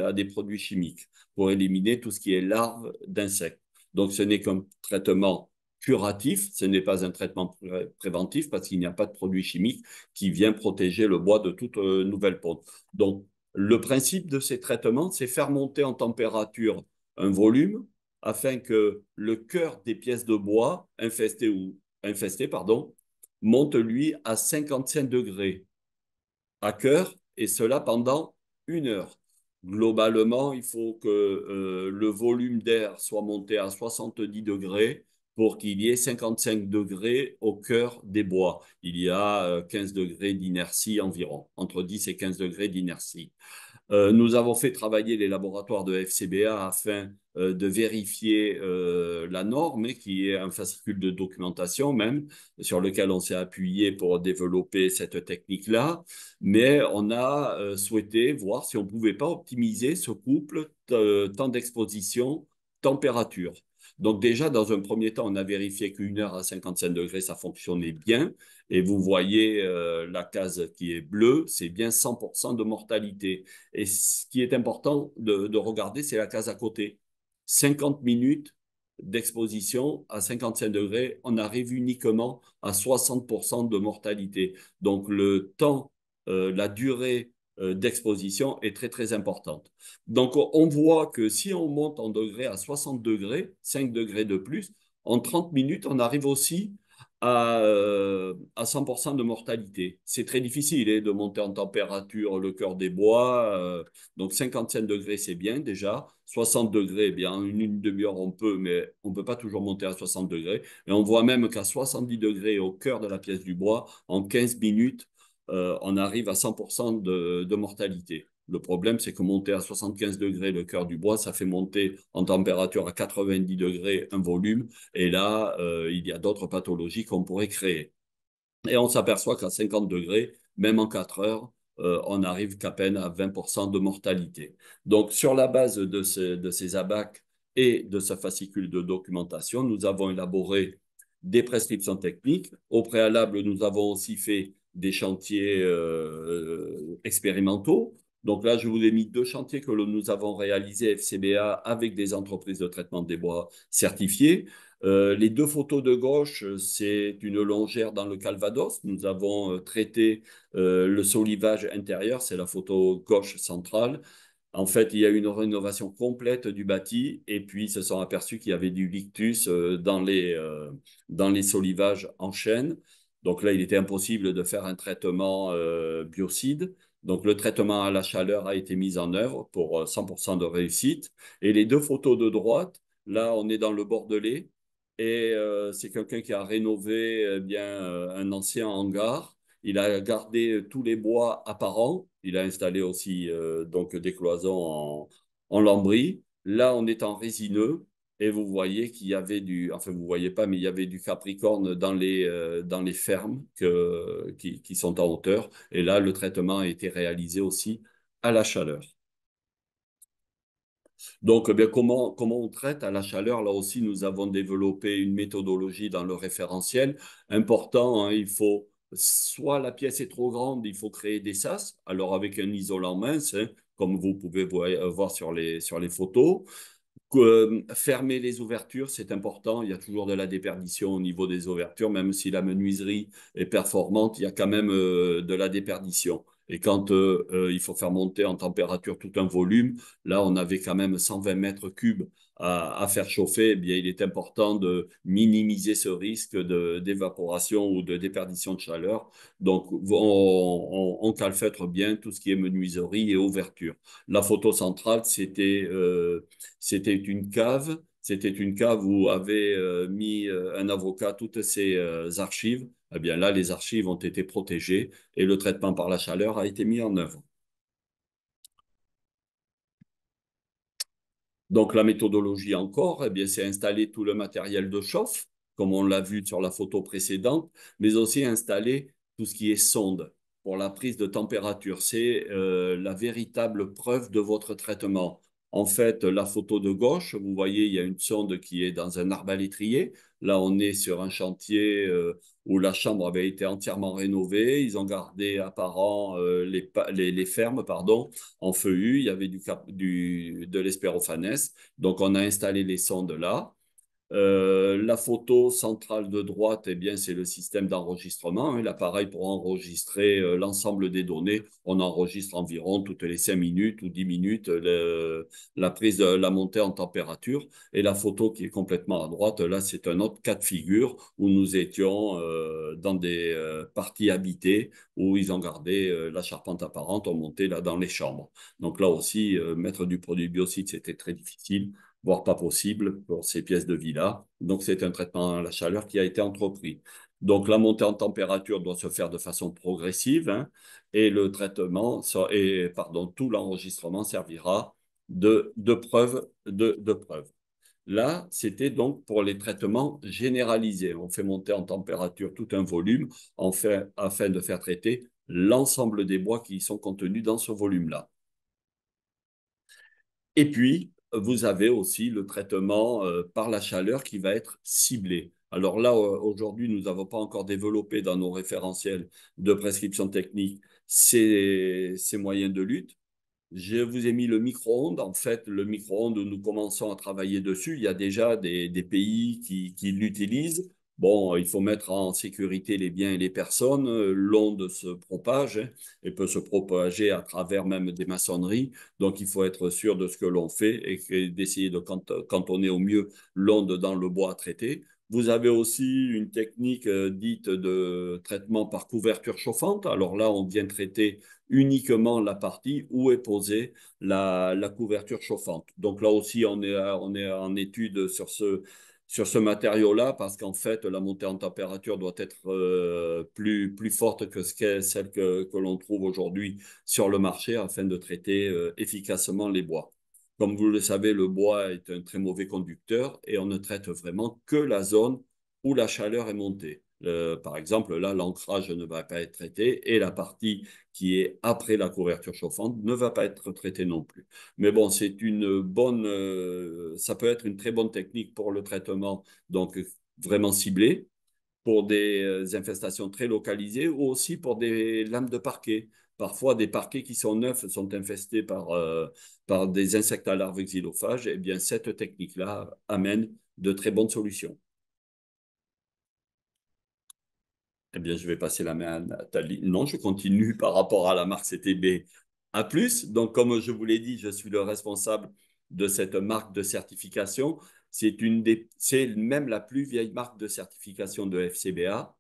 chimiques pour éliminer tout ce qui est larves d'insectes. Donc, ce n'est qu'un traitement curatif, ce n'est pas un traitement préventif parce qu'il n'y a pas de produit chimique qui vient protéger le bois de toute nouvelle ponte. Donc, le principe de ces traitements, c'est faire monter en température un volume afin que le cœur des pièces de bois infestées, pardon, monte lui à 55 degrés à cœur et cela pendant 1 heure. Globalement, il faut que le volume d'air soit monté à 70 degrés pour qu'il y ait 55 degrés au cœur des bois. Il y a 15 degrés d'inertie environ, entre 10 et 15 degrés d'inertie. Nous avons fait travailler les laboratoires de FCBA afin de vérifier la norme, qui est un fascicule de documentation même, sur lequel on s'est appuyé pour développer cette technique-là. Mais on a souhaité voir si on ne pouvait pas optimiser ce couple temps d'exposition, température. Donc déjà, dans un premier temps, on a vérifié qu'1 heure à 55 degrés, ça fonctionnait bien. Et vous voyez la case qui est bleue, c'est bien 100% de mortalité. Et ce qui est important de regarder, c'est la case à côté. 50 minutes d'exposition à 55 degrés, on arrive uniquement à 60% de mortalité. Donc le temps, la durée d'exposition est très très importante. Donc on voit que si on monte en degrés à 60 degrés, 5 degrés de plus, en 30 minutes, on arrive aussi à 100% de mortalité. C'est très difficile de monter en température le cœur des bois. Donc 55 degrés, c'est bien déjà. 60 degrés, eh bien, en une demi-heure, on peut, mais on ne peut pas toujours monter à 60 degrés. Et on voit même qu'à 70 degrés au cœur de la pièce du bois, en 15 minutes, on arrive à 100% de mortalité. Le problème, c'est que monter à 75 degrés le cœur du bois, ça fait monter en température à 90 degrés un volume. Et là, il y a d'autres pathologies qu'on pourrait créer. Et on s'aperçoit qu'à 50 degrés, même en 4 heures, on n'arrive qu'à peine à 20% de mortalité. Donc, sur la base de ces ABAC et de ce fascicule de documentation, nous avons élaboré des prescriptions techniques. Au préalable, nous avons aussi fait des chantiers expérimentaux. Donc là, je vous ai mis 2 chantiers que nous avons réalisés FCBA avec des entreprises de traitement des bois certifiées. Les 2 photos de gauche, c'est une longère dans le Calvados. Nous avons traité le solivage intérieur, c'est la photo gauche centrale. En fait, il y a eu une rénovation complète du bâti et puis ils se sont aperçus qu'il y avait du lictus dans les solivages en chaîne. Donc là, il était impossible de faire un traitement biocide. Donc le traitement à la chaleur a été mis en œuvre pour 100% de réussite. Et les 2 photos de droite, là, on est dans le Bordelais et c'est quelqu'un qui a rénové bien un ancien hangar. Il a gardé tous les bois apparents. Il a installé aussi donc des cloisons en lambris. Là, on est en résineux et vous voyez qu'il y avait enfin vous voyez pas, mais il y avait du capricorne dans les fermes qui sont en hauteur. Et là, le traitement a été réalisé aussi à la chaleur. Donc, eh bien, comment on traite à la chaleur? Là aussi, nous avons développé une méthodologie dans le référentiel. Important, hein, il faut, soit la pièce est trop grande, il faut créer des sas, alors avec un isolant mince, hein, comme vous pouvez voir sur les photos. Fermer les ouvertures, c'est important. Il y a toujours de la déperdition au niveau des ouvertures, même si la menuiserie est performante, il y a quand même de la déperdition. Et quand il faut faire monter en température tout un volume, là, on avait quand même 120 mètres cubes à faire chauffer. Eh bien, il est important de minimiser ce risque d'évaporation ou de déperdition de chaleur. Donc, on calfeutre bien tout ce qui est menuiserie et ouverture. La photo centrale, c'était une cave. C'était une cave où avait mis un avocat toutes ses archives. Eh bien là, les archives ont été protégées et le traitement par la chaleur a été mis en œuvre. Donc la méthodologie encore, eh bien, c'est installer tout le matériel de chauffe, comme on l'a vu sur la photo précédente, mais aussi installer tout ce qui est sonde pour la prise de température. C'est la véritable preuve de votre traitement. En fait, la photo de gauche, vous voyez, il y a une sonde qui est dans un arbalétrier. Là, on est sur un chantier où la chambre avait été entièrement rénovée. Ils ont gardé apparent les fermes, pardon, en feuillu. Il y avait de l'espérophanès. Donc, on a installé les sondes là. La photo centrale de droite, eh bien, c'est le système d'enregistrement, hein. L'appareil pour enregistrer l'ensemble des données. On enregistre environ toutes les 5 minutes ou 10 minutes la prise de la montée en température. Et la photo qui est complètement à droite, là, c'est un autre cas de figure où nous étions dans des parties habitées où ils ont gardé la charpente apparente, on montait là dans les chambres. Donc là aussi, mettre du produit biocide, c'était très difficile, voire pas possible pour ces pièces de vie-là. Donc, c'est un traitement à la chaleur qui a été entrepris. Donc, la montée en température doit se faire de façon progressive, hein, et le traitement, pardon, tout l'enregistrement servira de preuve. De preuve. Là, c'était donc pour les traitements généralisés. On fait monter en température tout un volume afin de faire traiter l'ensemble des bois qui sont contenus dans ce volume-là. Et puis, vous avez aussi le traitement par la chaleur qui va être ciblé. Alors là, aujourd'hui, nous n'avons pas encore développé dans nos référentiels de prescription technique ces moyens de lutte. Je vous ai mis le micro-ondes. En fait, le micro-ondes, nous commençons à travailler dessus. Il y a déjà des pays qui l'utilisent. Bon, il faut mettre en sécurité les biens et les personnes. L'onde se propage, hein, et peut se propager à travers même des maçonneries. Donc, il faut être sûr de ce que l'on fait et d'essayer de cantonner au mieux l'onde dans le bois à traiter. Vous avez aussi une technique dite de traitement par couverture chauffante. Alors là, on vient traiter uniquement la partie où est posée la couverture chauffante. Donc là aussi, on est en étude sur ce matériau-là parce qu'en fait, la montée en température doit être plus forte que celle que l'on trouve aujourd'hui sur le marché afin de traiter efficacement les bois. Comme vous le savez, le bois est un très mauvais conducteur et on ne traite vraiment que la zone où la chaleur est montée. Par exemple, là, l'ancrage ne va pas être traité et la partie qui est après la couverture chauffante ne va pas être traitée non plus. Mais bon, ça peut être une très bonne technique pour le traitement, donc vraiment ciblé, pour des infestations très localisées ou aussi pour des lames de parquet. Parfois, des parquets qui sont neufs sont infestés par des insectes à larves xylophages. Eh bien, cette technique-là amène de très bonnes solutions. Eh bien, je vais passer la main à Nathalie. Non, je continue par rapport à la marque CTB A+. Donc, comme je vous l'ai dit, je suis le responsable de cette marque de certification. C'est même la plus vieille marque de certification de FCBA.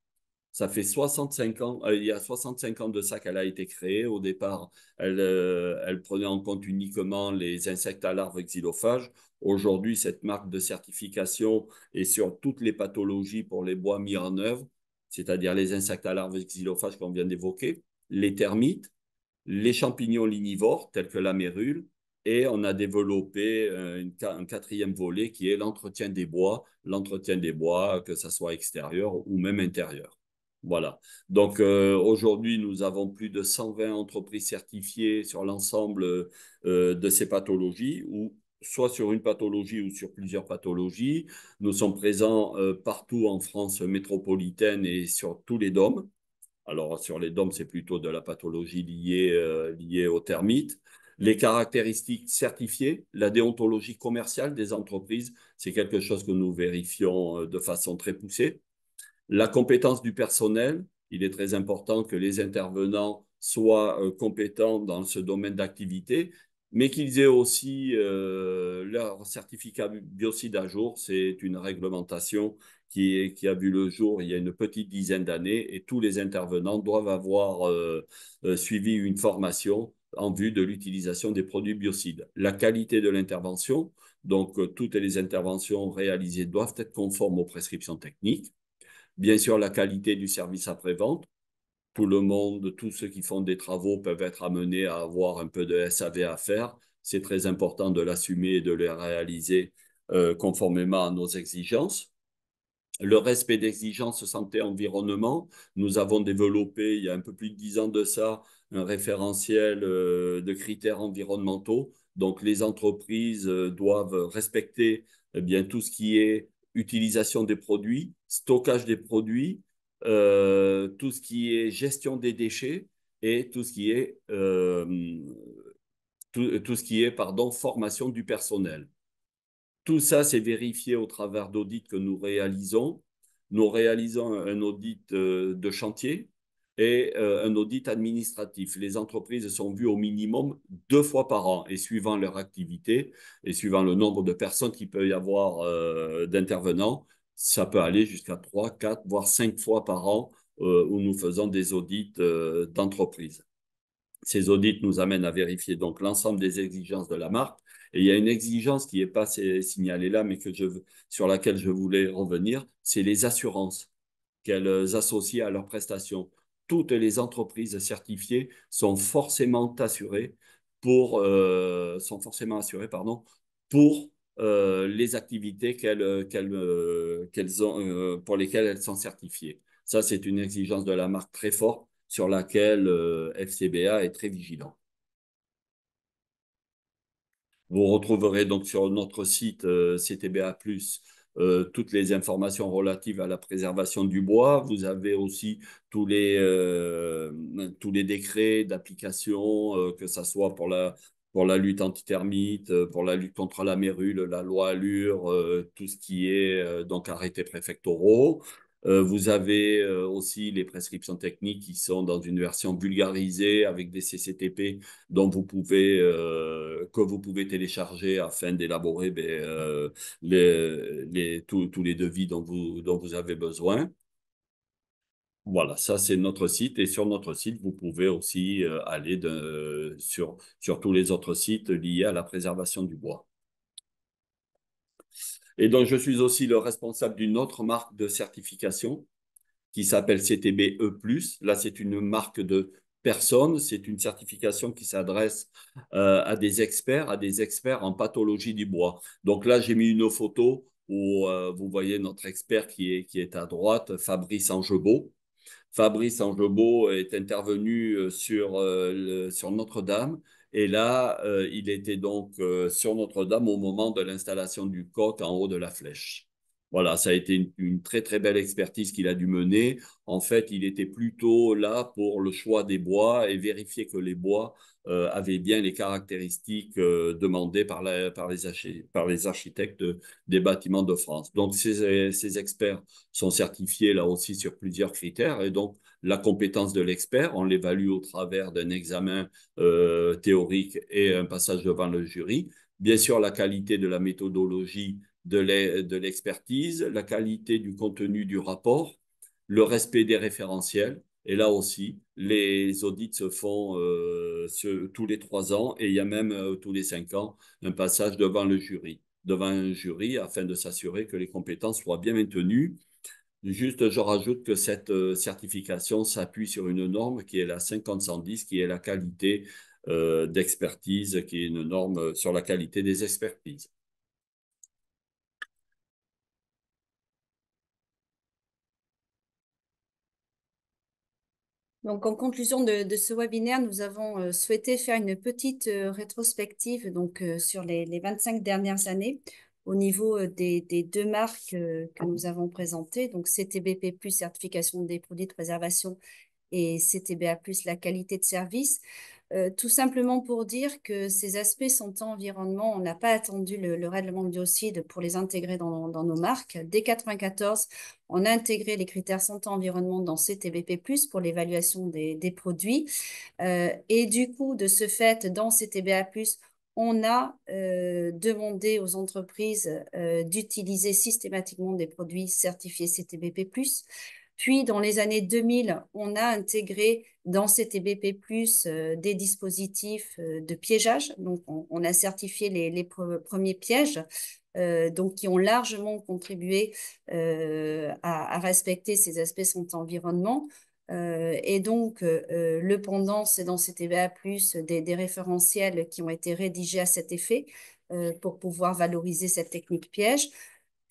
Ça fait 65 ans, il y a 65 ans de ça qu'elle a été créée. Au départ, elle prenait en compte uniquement les insectes à larves xylophages. Aujourd'hui, cette marque de certification est sur toutes les pathologies pour les bois mis en œuvre, c'est-à-dire les insectes à larves xylophages qu'on vient d'évoquer, les termites, les champignons lignivores tels que la mérule, et on a développé un quatrième volet qui est l'entretien des bois, que ce soit extérieur ou même intérieur. Voilà. Donc aujourd'hui, nous avons plus de 120 entreprises certifiées sur l'ensemble de ces pathologies, ou soit sur une pathologie ou sur plusieurs pathologies. Nous sommes présents partout en France métropolitaine et sur tous les DOM. Alors, sur les DOM, c'est plutôt de la pathologie liée aux termites. Les caractéristiques certifiées, la déontologie commerciale des entreprises, c'est quelque chose que nous vérifions de façon très poussée. La compétence du personnel, il est très important que les intervenants soient compétents dans ce domaine d'activité, mais qu'ils aient aussi leur certificat biocide à jour. C'est une réglementation qui a vu le jour il y a une petite dizaine d'années et tous les intervenants doivent avoir suivi une formation en vue de l'utilisation des produits biocides. La qualité de l'intervention, donc toutes les interventions réalisées doivent être conformes aux prescriptions techniques. Bien sûr, la qualité du service après-vente. Tout le monde, tous ceux qui font des travaux peuvent être amenés à avoir un peu de SAV à faire. C'est très important de l'assumer et de les réaliser conformément à nos exigences. Le respect d'exigences santé-environnement. Nous avons développé, il y a un peu plus de 10 ans de ça, un référentiel de critères environnementaux. Donc, les entreprises doivent respecter bien tout ce qui est utilisation des produits, stockage des produits, tout ce qui est gestion des déchets et tout ce qui est, pardon, formation du personnel. Tout ça, c'est vérifié au travers d'audits que nous réalisons. Nous réalisons un audit de chantier et un audit administratif. Les entreprises sont vues au minimum 2 fois par an et suivant leur activité et suivant le nombre de personnes qu'il peut y avoir d'intervenants, ça peut aller jusqu'à 3, 4, voire 5 fois par an où nous faisons des audits d'entreprise. Ces audits nous amènent à vérifier donc l'ensemble des exigences de la marque. Et il y a une exigence qui n'est pas signalée là, mais sur laquelle je voulais revenir, c'est les assurances qu'elles associent à leurs prestations. Toutes les entreprises certifiées sont forcément assurées, pardon, pour les activités pour lesquelles elles sont certifiées. Ça, c'est une exigence de la marque très forte sur laquelle FCBA est très vigilant. Vous retrouverez donc sur notre site CTBA+, toutes les informations relatives à la préservation du bois. Vous avez aussi tous les décrets d'application, que ce soit pour la lutte antitermite, pour la lutte contre la mérule, la loi Allure, tout ce qui est donc arrêtés préfectoraux. Vous avez aussi les prescriptions techniques qui sont dans une version vulgarisée avec des CCTP que vous pouvez télécharger afin d'élaborer tous les devis dont vous avez besoin. Voilà, ça c'est notre site et sur notre site, vous pouvez aussi aller sur tous les autres sites liés à la préservation du bois. Et donc, je suis aussi le responsable d'une autre marque de certification qui s'appelle CTBE+. Là, c'est une marque de personnes. C'est une certification qui s'adresse à des experts en pathologie du bois. Donc là, j'ai mis une photo où vous voyez notre expert qui est à droite, Fabrice Angebaud. Fabrice Angebaud est intervenu sur Notre-Dame. Et là, il était donc sur Notre-Dame au moment de l'installation du coq en haut de la flèche. Voilà, ça a été une très très belle expertise qu'il a dû mener. En fait, il était plutôt là pour le choix des bois et vérifier que les bois avaient bien les caractéristiques demandées par les architectes des bâtiments de France. Donc, ces experts sont certifiés là aussi sur plusieurs critères. Et donc, la compétence de l'expert, on l'évalue au travers d'un examen théorique et un passage devant le jury. Bien sûr, la qualité de la méthodologie de l'expertise, la qualité du contenu du rapport, le respect des référentiels. Et là aussi, les audits se font tous les 3 ans et il y a même tous les 5 ans un passage devant un jury afin de s'assurer que les compétences soient bien maintenues. Juste, je rajoute que cette certification s'appuie sur une norme qui est la 50-110, qui est la qualité d'expertise, qui est une norme sur la qualité des expertises. Donc, en conclusion de ce webinaire, nous avons souhaité faire une petite rétrospective sur les 25 dernières années au niveau des deux marques que nous avons présentées, donc CTBP+, certification des produits de préservation, et CTBA+, la qualité de service. Tout simplement pour dire que ces aspects santé-environnement, on n'a pas attendu le règlement de biocide pour les intégrer dans nos marques. Dès 1994, on a intégré les critères santé-environnement dans CTBP+, pour l'évaluation des produits. Et du coup, de ce fait, dans CTBA+, on a demandé aux entreprises d'utiliser systématiquement des produits certifiés CTBP+. Puis, dans les années 2000, on a intégré dans CTBP+, des dispositifs de piégeage. Donc, on a certifié les premiers pièges, donc qui ont largement contribué à respecter ces aspects santé environnement. Et donc, le pendant, c'est dans CTBA+, des référentiels qui ont été rédigés à cet effet pour pouvoir valoriser cette technique piège.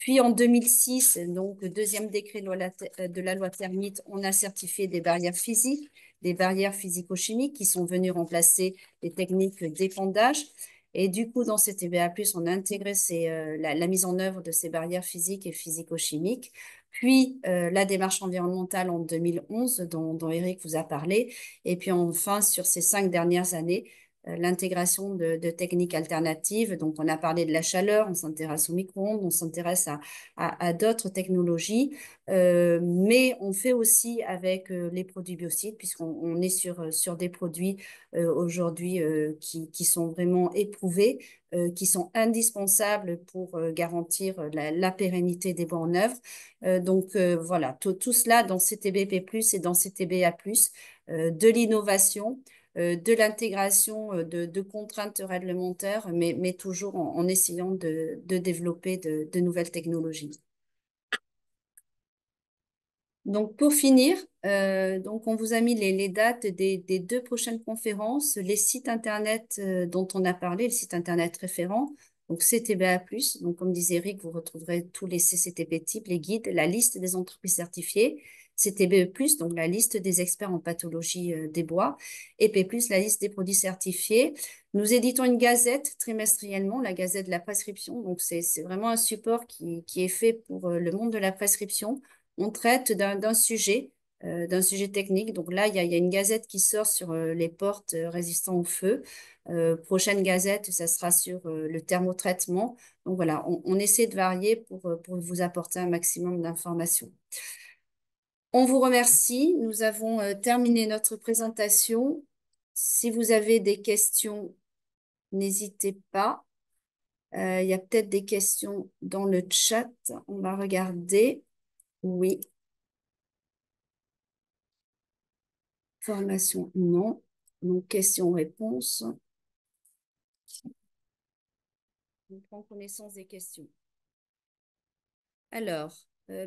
Puis en 2006, donc le deuxième décret de la loi Termite, on a certifié des barrières physiques, des barrières physico-chimiques qui sont venues remplacer les techniques d'épandage. Et du coup, dans ces TBA+, on a intégré la mise en œuvre de ces barrières physiques et physico-chimiques. Puis la démarche environnementale en 2011, dont Eric vous a parlé. Et puis enfin, sur ces 5 dernières années, l'intégration de techniques alternatives. Donc, on a parlé de la chaleur, on s'intéresse au micro-ondes, on s'intéresse à d'autres technologies, mais on fait aussi avec les produits biocides, puisqu'on est sur des produits aujourd'hui qui sont vraiment éprouvés, qui sont indispensables pour garantir la pérennité des bois en œuvre. Donc, voilà, tout cela dans CTBP+, et dans CTBA+, de l'innovation, de l'intégration de contraintes réglementaires, mais toujours en essayant de développer de nouvelles technologies. Donc, pour finir, donc on vous a mis les dates des 2 prochaines conférences, les sites Internet dont on a parlé, le site Internet référent, donc CTBA+. Donc, comme disait Eric, vous retrouverez tous les CCTP types, les guides, la liste des entreprises certifiées, CTBE+, donc la liste des experts en pathologie des bois, et P+, la liste des produits certifiés. Nous éditons une gazette trimestriellement, la gazette de la prescription. Donc, c'est vraiment un support qui est fait pour le monde de la prescription. On traite d'un sujet technique. Donc là, il y a une gazette qui sort sur les portes résistant au feu. Prochaine gazette, ça sera sur le thermotraitement. Donc voilà, on essaie de varier pour vous apporter un maximum d'informations. On vous remercie. Nous avons terminé notre présentation. Si vous avez des questions, n'hésitez pas. Il y a peut-être des questions dans le chat. On va regarder. Oui. Formation, non. Donc, questions-réponses. On prend connaissance des questions. Alors,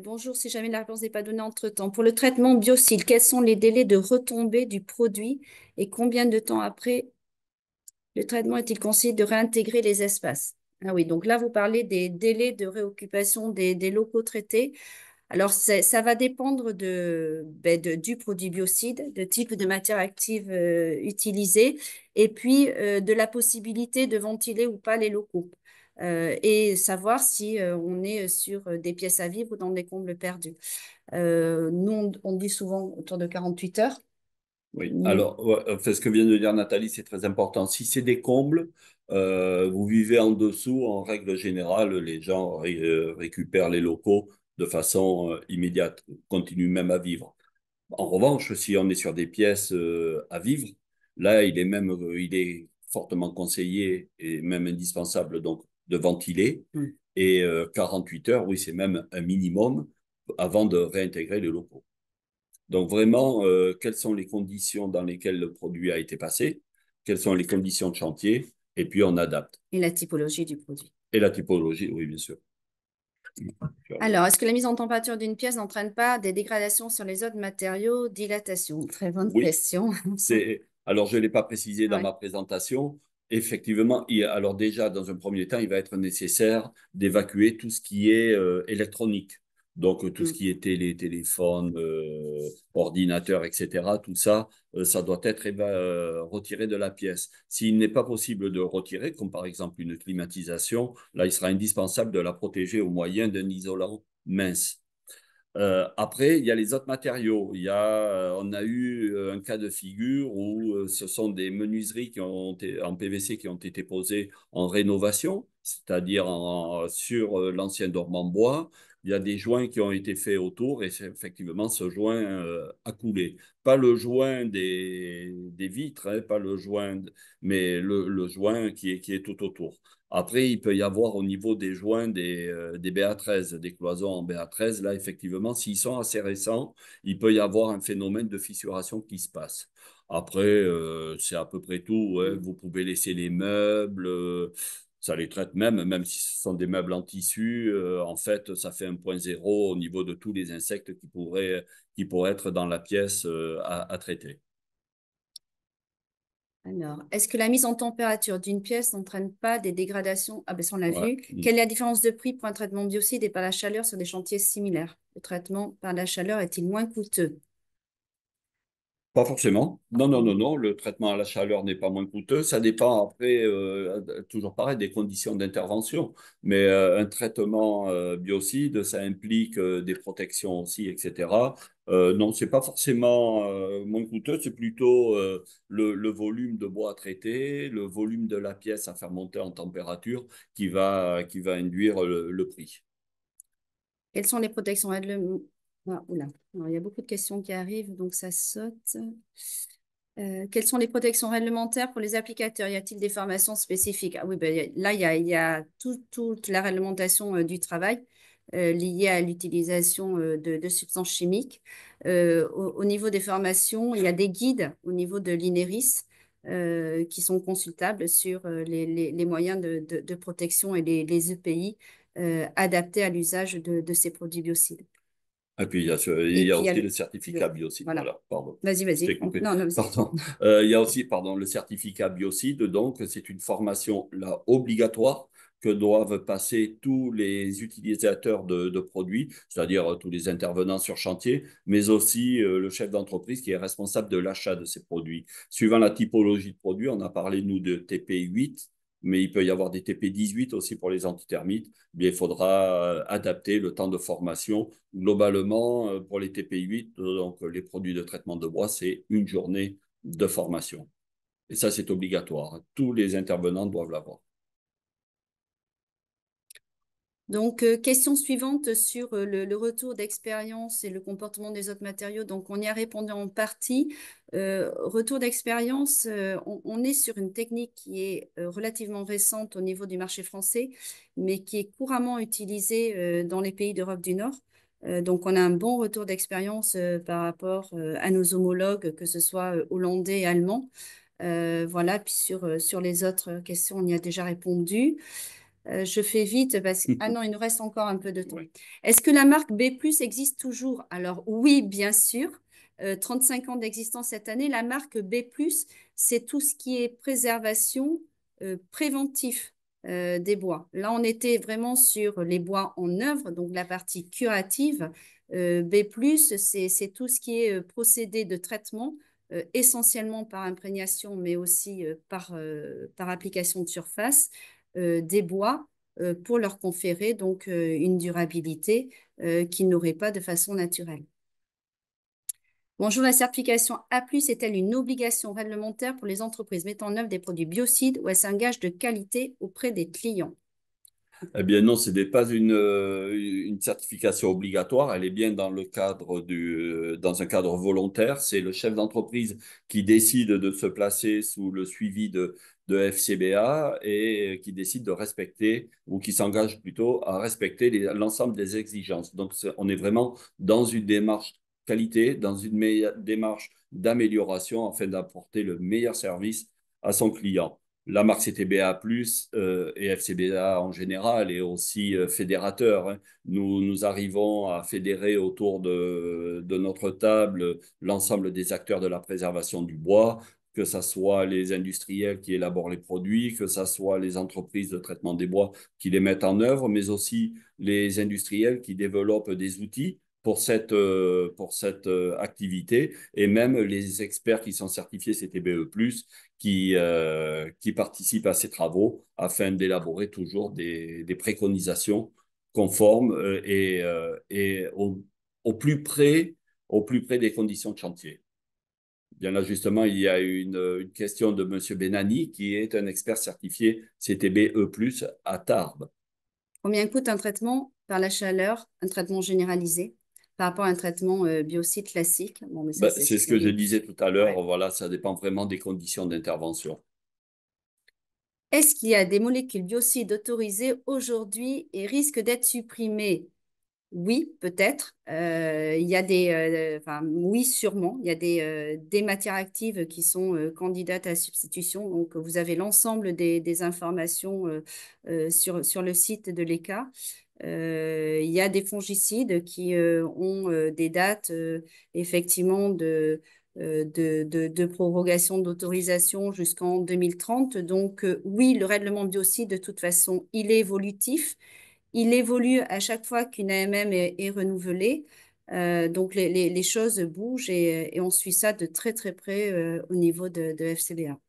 bonjour, si jamais la réponse n'est pas donnée entre-temps. Pour le traitement biocide, quels sont les délais de retombée du produit et combien de temps après le traitement est-il conseillé de réintégrer les espaces? Ah oui, donc là, vous parlez des délais de réoccupation des locaux traités. Alors, ça va dépendre du produit biocide, de type de matière active utilisée, et puis de la possibilité de ventiler ou pas les locaux, et savoir si on est sur des pièces à vivre ou dans des combles perdus. Nous, on dit souvent autour de 48 heures. Oui, alors, ouais, enfin, ce que vient de dire Nathalie, c'est très important. Si c'est des combles, vous vivez en dessous, en règle générale, les gens récupèrent les locaux de façon immédiate, continuent même à vivre. En revanche, si on est sur des pièces à vivre, là, il est fortement conseillé et même indispensable donc de ventiler. Et 48 heures, oui, c'est même un minimum avant de réintégrer les locaux. Donc vraiment, quelles sont les conditions dans lesquelles le produit a été passé, quelles sont les conditions de chantier, et puis on adapte. Et la typologie du produit. Et la typologie, oui, bien sûr. Alors, est-ce que la mise en température d'une pièce n'entraîne pas des dégradations sur les autres matériaux? Dilatation. Très bonne Oui, question. alors je ne l'ai pas précisé dans Ouais. ma présentation. Effectivement, alors déjà, dans un premier temps, il va être nécessaire d'évacuer tout ce qui est électronique. Donc, tout ce Mm. qui est téléphones, ordinateurs, etc. Tout ça, ça doit être retiré de la pièce. S'il n'est pas possible de retirer, comme par exemple une climatisation, là, il sera indispensable de la protéger au moyen d'un isolant mince. Après, il y a les autres matériaux. On a eu un cas de figure où ce sont des menuiseries en PVC qui ont été posées en rénovation, c'est-à-dire sur l'ancien dormant bois. Il y a des joints qui ont été faits autour et effectivement, ce joint a coulé. Pas le joint des vitres, hein, pas le joint, mais le joint qui est tout autour. Après, il peut y avoir au niveau des joints des BA13, des cloisons en BA13. Là, effectivement, s'ils sont assez récents, il peut y avoir un phénomène de fissuration qui se passe. Après, c'est à peu près tout. Ouais. Vous pouvez laisser les meubles. Ça les traite même si ce sont des meubles en tissu. En fait, ça fait un point zéro au niveau de tous les insectes qui pourraient être dans la pièce à traiter. Alors, est-ce que la mise en température d'une pièce n'entraîne pas des dégradations? Ah ben ça, on l'a Ouais. vu. Quelle est la différence de prix pour un traitement biocide et par la chaleur sur des chantiers similaires? Le traitement par la chaleur est-il moins coûteux? Pas forcément. Non, non, non, non. Le traitement à la chaleur n'est pas moins coûteux. Ça dépend après, toujours pareil, des conditions d'intervention. Mais un traitement biocide, ça implique des protections aussi, etc. Non, c'est pas forcément moins coûteux. C'est plutôt le volume de bois à traiter, le volume de la pièce à faire monter en température qui va induire le prix. Quelles sont les protections réglementaires? Ah, oula. Alors, il y a beaucoup de questions qui arrivent, donc ça saute. Quelles sont les protections réglementaires pour les applicateurs? Y a-t-il des formations spécifiques? Ah oui, ben, là, il y a toute la réglementation du travail liée à l'utilisation de substances chimiques. Au niveau des formations, il y a des guides au niveau de l'INERIS qui sont consultables sur les moyens de protection et les EPI adaptés à l'usage de ces produits biocides. Et puis, il Et y a puis, il y a aussi le certificat biocide. voilà. Voilà, pardon. Vas-y, Je t'ai vas-y. coupé. Non, non, vas-y. Pardon. Il y a aussi, pardon, le certificat biocide. Donc, c'est une formation là, obligatoire que doivent passer tous les utilisateurs de produits, c'est-à-dire tous les intervenants sur chantier, mais aussi le chef d'entreprise qui est responsable de l'achat de ces produits. Suivant la typologie de produit, on a parlé, nous, de TP8, mais il peut y avoir des TP18 aussi pour les antithermites. Bien, il faudra adapter le temps de formation. Globalement, pour les TP8, donc les produits de traitement de bois, c'est une journée de formation. Et ça, c'est obligatoire. Tous les intervenants doivent l'avoir. Donc, question suivante sur le retour d'expérience et le comportement des autres matériaux. Donc, on y a répondu en partie. Retour d'expérience, on est sur une technique qui est relativement récente au niveau du marché français, mais qui est couramment utilisée dans les pays d'Europe du Nord. Donc, on a un bon retour d'expérience par rapport à nos homologues, que ce soit hollandais et allemands. Voilà, puis sur les autres questions, on y a déjà répondu. Je fais vite parce que... Ah non, il nous reste encore un peu de temps. Oui. Est-ce que la marque B+ existe toujours? Alors oui, bien sûr. 35 ans d'existence cette année. La marque B+, c'est tout ce qui est préservation préventif des bois. Là, on était vraiment sur les bois en œuvre, donc la partie curative. B+, c'est tout ce qui est procédé de traitement, essentiellement par imprégnation, mais aussi par application de surface des bois pour leur conférer donc une durabilité qu'ils n'auraient pas de façon naturelle. Bonjour, la certification A+ est-elle une obligation réglementaire pour les entreprises mettant en œuvre des produits biocides ou est-ce un gage de qualité auprès des clients? Eh bien non, ce n'est pas une certification obligatoire, elle est bien dans le cadre dans un cadre volontaire. C'est le chef d'entreprise qui décide de se placer sous le suivi de FCBA et qui décide de respecter ou qui s'engage plutôt à respecter l'ensemble des exigences. Donc on est vraiment dans une démarche qualité, dans une démarche d'amélioration afin d'apporter le meilleur service à son client. La marque CTBA+, et FCBA en général, est aussi fédérateur, hein. Nous arrivons à fédérer autour de notre table l'ensemble des acteurs de la préservation du bois, que ce soit les industriels qui élaborent les produits, que ce soit les entreprises de traitement des bois qui les mettent en œuvre, mais aussi les industriels qui développent des outils pour cette activité, et même les experts qui sont certifiés CTBE+, qui participent à ces travaux afin d'élaborer toujours des préconisations conformes et au plus près des conditions de chantier. Bien là, justement, il y a une question de M. Benani, qui est un expert certifié CTBE+, à Tarbes. Combien coûte un traitement par la chaleur, un traitement généralisé, par rapport à un traitement biocide classique? Bon, mais ça, Ben, c'est ce que je disais tout à l'heure. ouais. Voilà, ça dépend vraiment des conditions d'intervention. Est-ce qu'il y a des molécules biocides autorisées aujourd'hui et risquent d'être supprimées? Oui, peut-être. Il y a enfin, oui, sûrement. Il y a des matières actives qui sont candidates à la substitution. Donc, vous avez l'ensemble des informations sur le site de l'ECA. Il y a des fongicides qui ont des dates effectivement de prorogation d'autorisation jusqu'en 2030. Donc, oui, le règlement biocide, de toute façon, il est évolutif. Il évolue à chaque fois qu'une AMM est renouvelée. Donc, les choses bougent et on suit ça de très, très près au niveau de FCBA.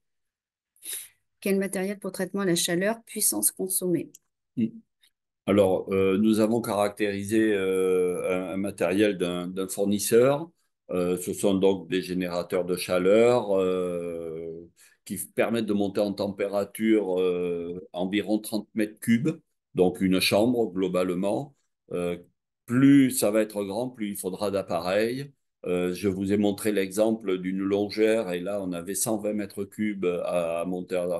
Quel matériel pour traitement à la chaleur, puissance consommée? Alors, nous avons caractérisé un matériel d'un fournisseur. Ce sont donc des générateurs de chaleur qui permettent de monter en température environ 30 mètres cubes, donc une chambre globalement. Euh, Plus ça va être grand, plus il faudra d'appareils. Je vous ai montré l'exemple d'une longère et là, on avait 120 mètres cubes à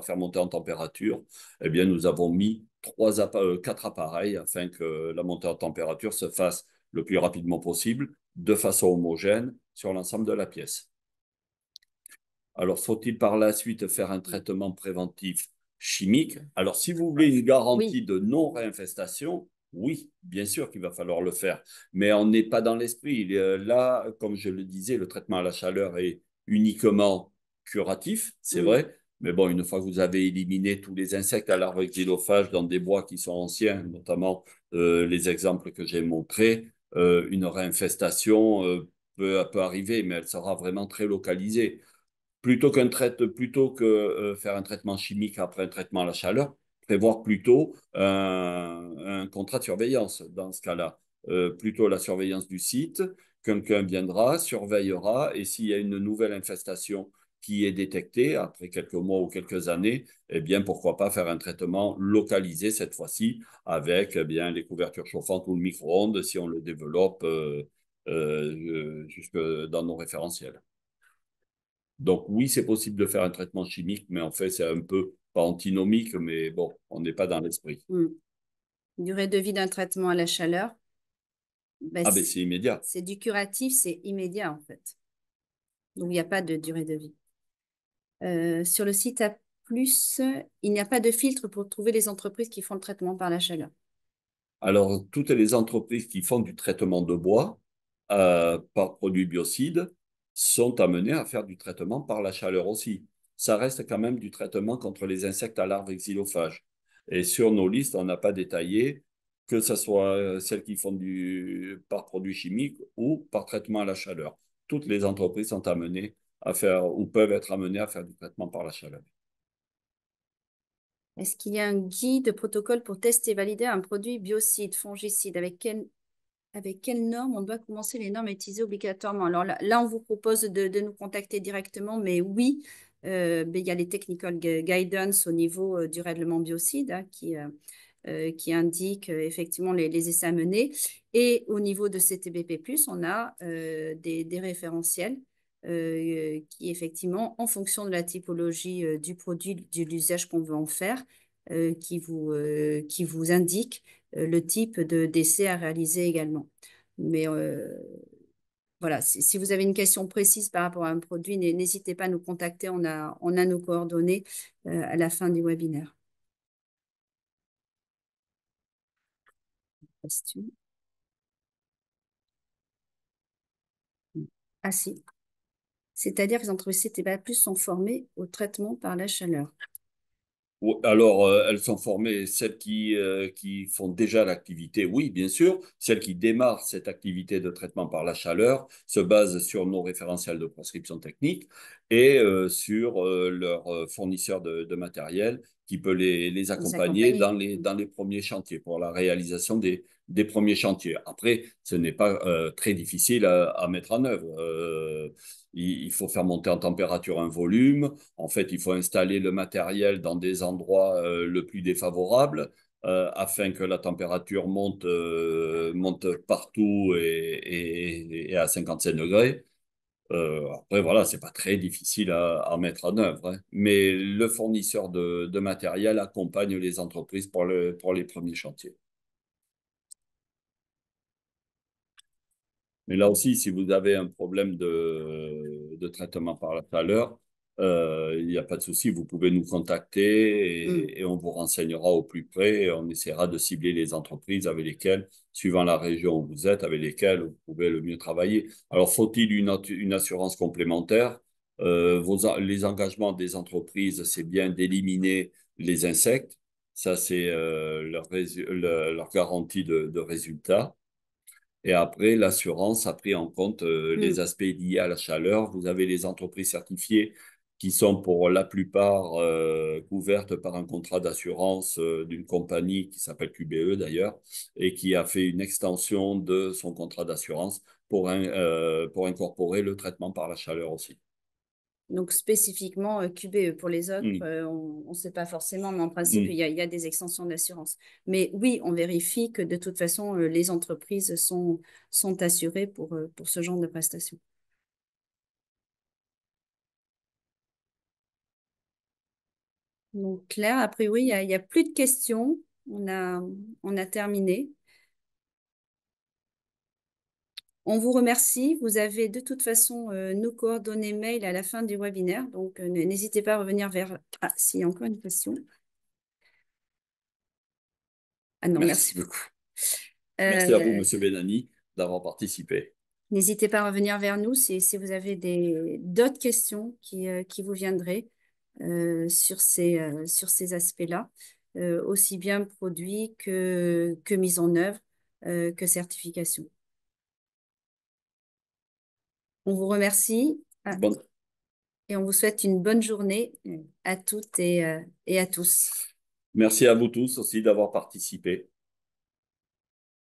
faire monter en température. Eh bien, nous avons mis quatre appareils afin que la montée en température se fasse le plus rapidement possible, de façon homogène sur l'ensemble de la pièce. Alors, faut-il par la suite faire un traitement préventif chimique? Alors, si vous voulez une Oui. garantie de non-réinfestation, oui, bien sûr qu'il va falloir le faire, mais on n'est pas dans l'esprit. Là, comme je le disais, le traitement à la chaleur est uniquement curatif, c'est Mm. vrai, mais bon, une fois que vous avez éliminé tous les insectes à larves xylophages dans des bois qui sont anciens, notamment les exemples que j'ai montrés, une réinfestation peut arriver, mais elle sera vraiment très localisée plutôt que faire un traitement chimique après un traitement à la chaleur, prévoir plutôt un contrat de surveillance dans ce cas-là. Plutôt la surveillance du site, quelqu'un viendra, surveillera, et s'il y a une nouvelle infestation qui est détectée après quelques mois ou quelques années, eh bien, pourquoi pas faire un traitement localisé cette fois-ci avec eh bien, les couvertures chauffantes ou le micro-ondes si on le développe jusque dans nos référentiels. Donc oui, c'est possible de faire un traitement chimique, mais en fait, c'est un peu pas antinomique, mais bon, on n'est pas dans l'esprit. Mm. Durée de vie d'un traitement à la chaleur, ben, Ah ben c'est immédiat. c'est du curatif, c'est immédiat en fait. Donc, il n'y a pas de durée de vie. Sur le site A+, il n'y a pas de filtre pour trouver les entreprises qui font le traitement par la chaleur. Alors, toutes les entreprises qui font du traitement de bois par produits biocides sont amenées à faire du traitement par la chaleur aussi. Ça reste quand même du traitement contre les insectes à larves xylophages. Et sur nos listes, on n'a pas détaillé que ce soit celles qui font par produits chimiques ou par traitement à la chaleur. Toutes les entreprises sont amenées à faire ou peuvent être amenées à faire du traitement par la chaleur. Est-ce qu'il y a un guide de protocole pour tester et valider un produit biocide, fongicide? Avec quelles normes on doit commencer les normes à utiliser obligatoirement? Alors là, on vous propose de nous contacter directement, mais oui, ben, il y a les technical guidance au niveau du règlement biocide hein, qui indique effectivement les essais à mener. Et au niveau de CTBP+, on a des référentiels qui, effectivement, en fonction de la typologie du produit, de l'usage qu'on veut en faire, qui vous indiquent le type d'essai à réaliser également. Mais voilà, si vous avez une question précise par rapport à un produit, n'hésitez pas à nous contacter. On a nos coordonnées à la fin du webinaire. Question. Ah si. C'est-à-dire que les entreprises CTBA+ sont formées au traitement par la chaleur. Alors, elles sont formées, celles qui font déjà l'activité, oui, bien sûr. Celles qui démarrent cette activité de traitement par la chaleur se basent sur nos référentiels de prescription technique et sur leur fournisseur de matériel qui peut les Vous accompagner accompagnez. dans les premiers chantiers, pour la réalisation des premiers chantiers. Après, ce n'est pas très difficile à mettre en œuvre. Il faut faire monter en température un volume. En fait, il faut installer le matériel dans des endroits le plus défavorables afin que la température monte partout et à 55 degrés. Après, voilà, c'est pas très difficile à mettre en œuvre, hein. Mais le fournisseur de matériel accompagne les entreprises pour les premiers chantiers. Mais là aussi, si vous avez un problème de traitement par la chaleur, Il n'y a pas de souci, vous pouvez nous contacter Hmm. et on vous renseignera au plus près. Et on essaiera de cibler les entreprises avec lesquelles, suivant la région où vous êtes, avec lesquelles vous pouvez le mieux travailler. Alors, faut-il une assurance complémentaire? Les engagements des entreprises, c'est bien d'éliminer les insectes. Ça, c'est leur garantie de résultat. Et après, l'assurance a pris en compte les Hmm. aspects liés à la chaleur. Vous avez les entreprises certifiées qui sont pour la plupart couvertes par un contrat d'assurance d'une compagnie qui s'appelle QBE d'ailleurs, et qui a fait une extension de son contrat d'assurance pour incorporer le traitement par la chaleur aussi. Donc spécifiquement QBE. Pour les autres, Mm. on ne sait pas forcément, mais en principe, Mm. il y a des extensions d'assurance. Mais oui, on vérifie que de toute façon, les entreprises sont assurées pour ce genre de prestations. Donc Claire, a priori, il y a plus de questions. On a terminé. On vous remercie. Vous avez de toute façon nos coordonnées mail à la fin du webinaire. Donc n'hésitez pas à revenir vers... Ah, s'il y a encore une question. Ah non, merci Merci. beaucoup. Merci à vous, Euh, Monsieur Benani, d'avoir participé. N'hésitez pas à revenir vers nous si vous avez d'autres questions qui vous viendraient sur ces aspects-là, aussi bien produits que mise en œuvre, que certification. On vous remercie Bonne- et on vous souhaite une bonne journée à toutes et à tous. Merci à vous tous aussi d'avoir participé.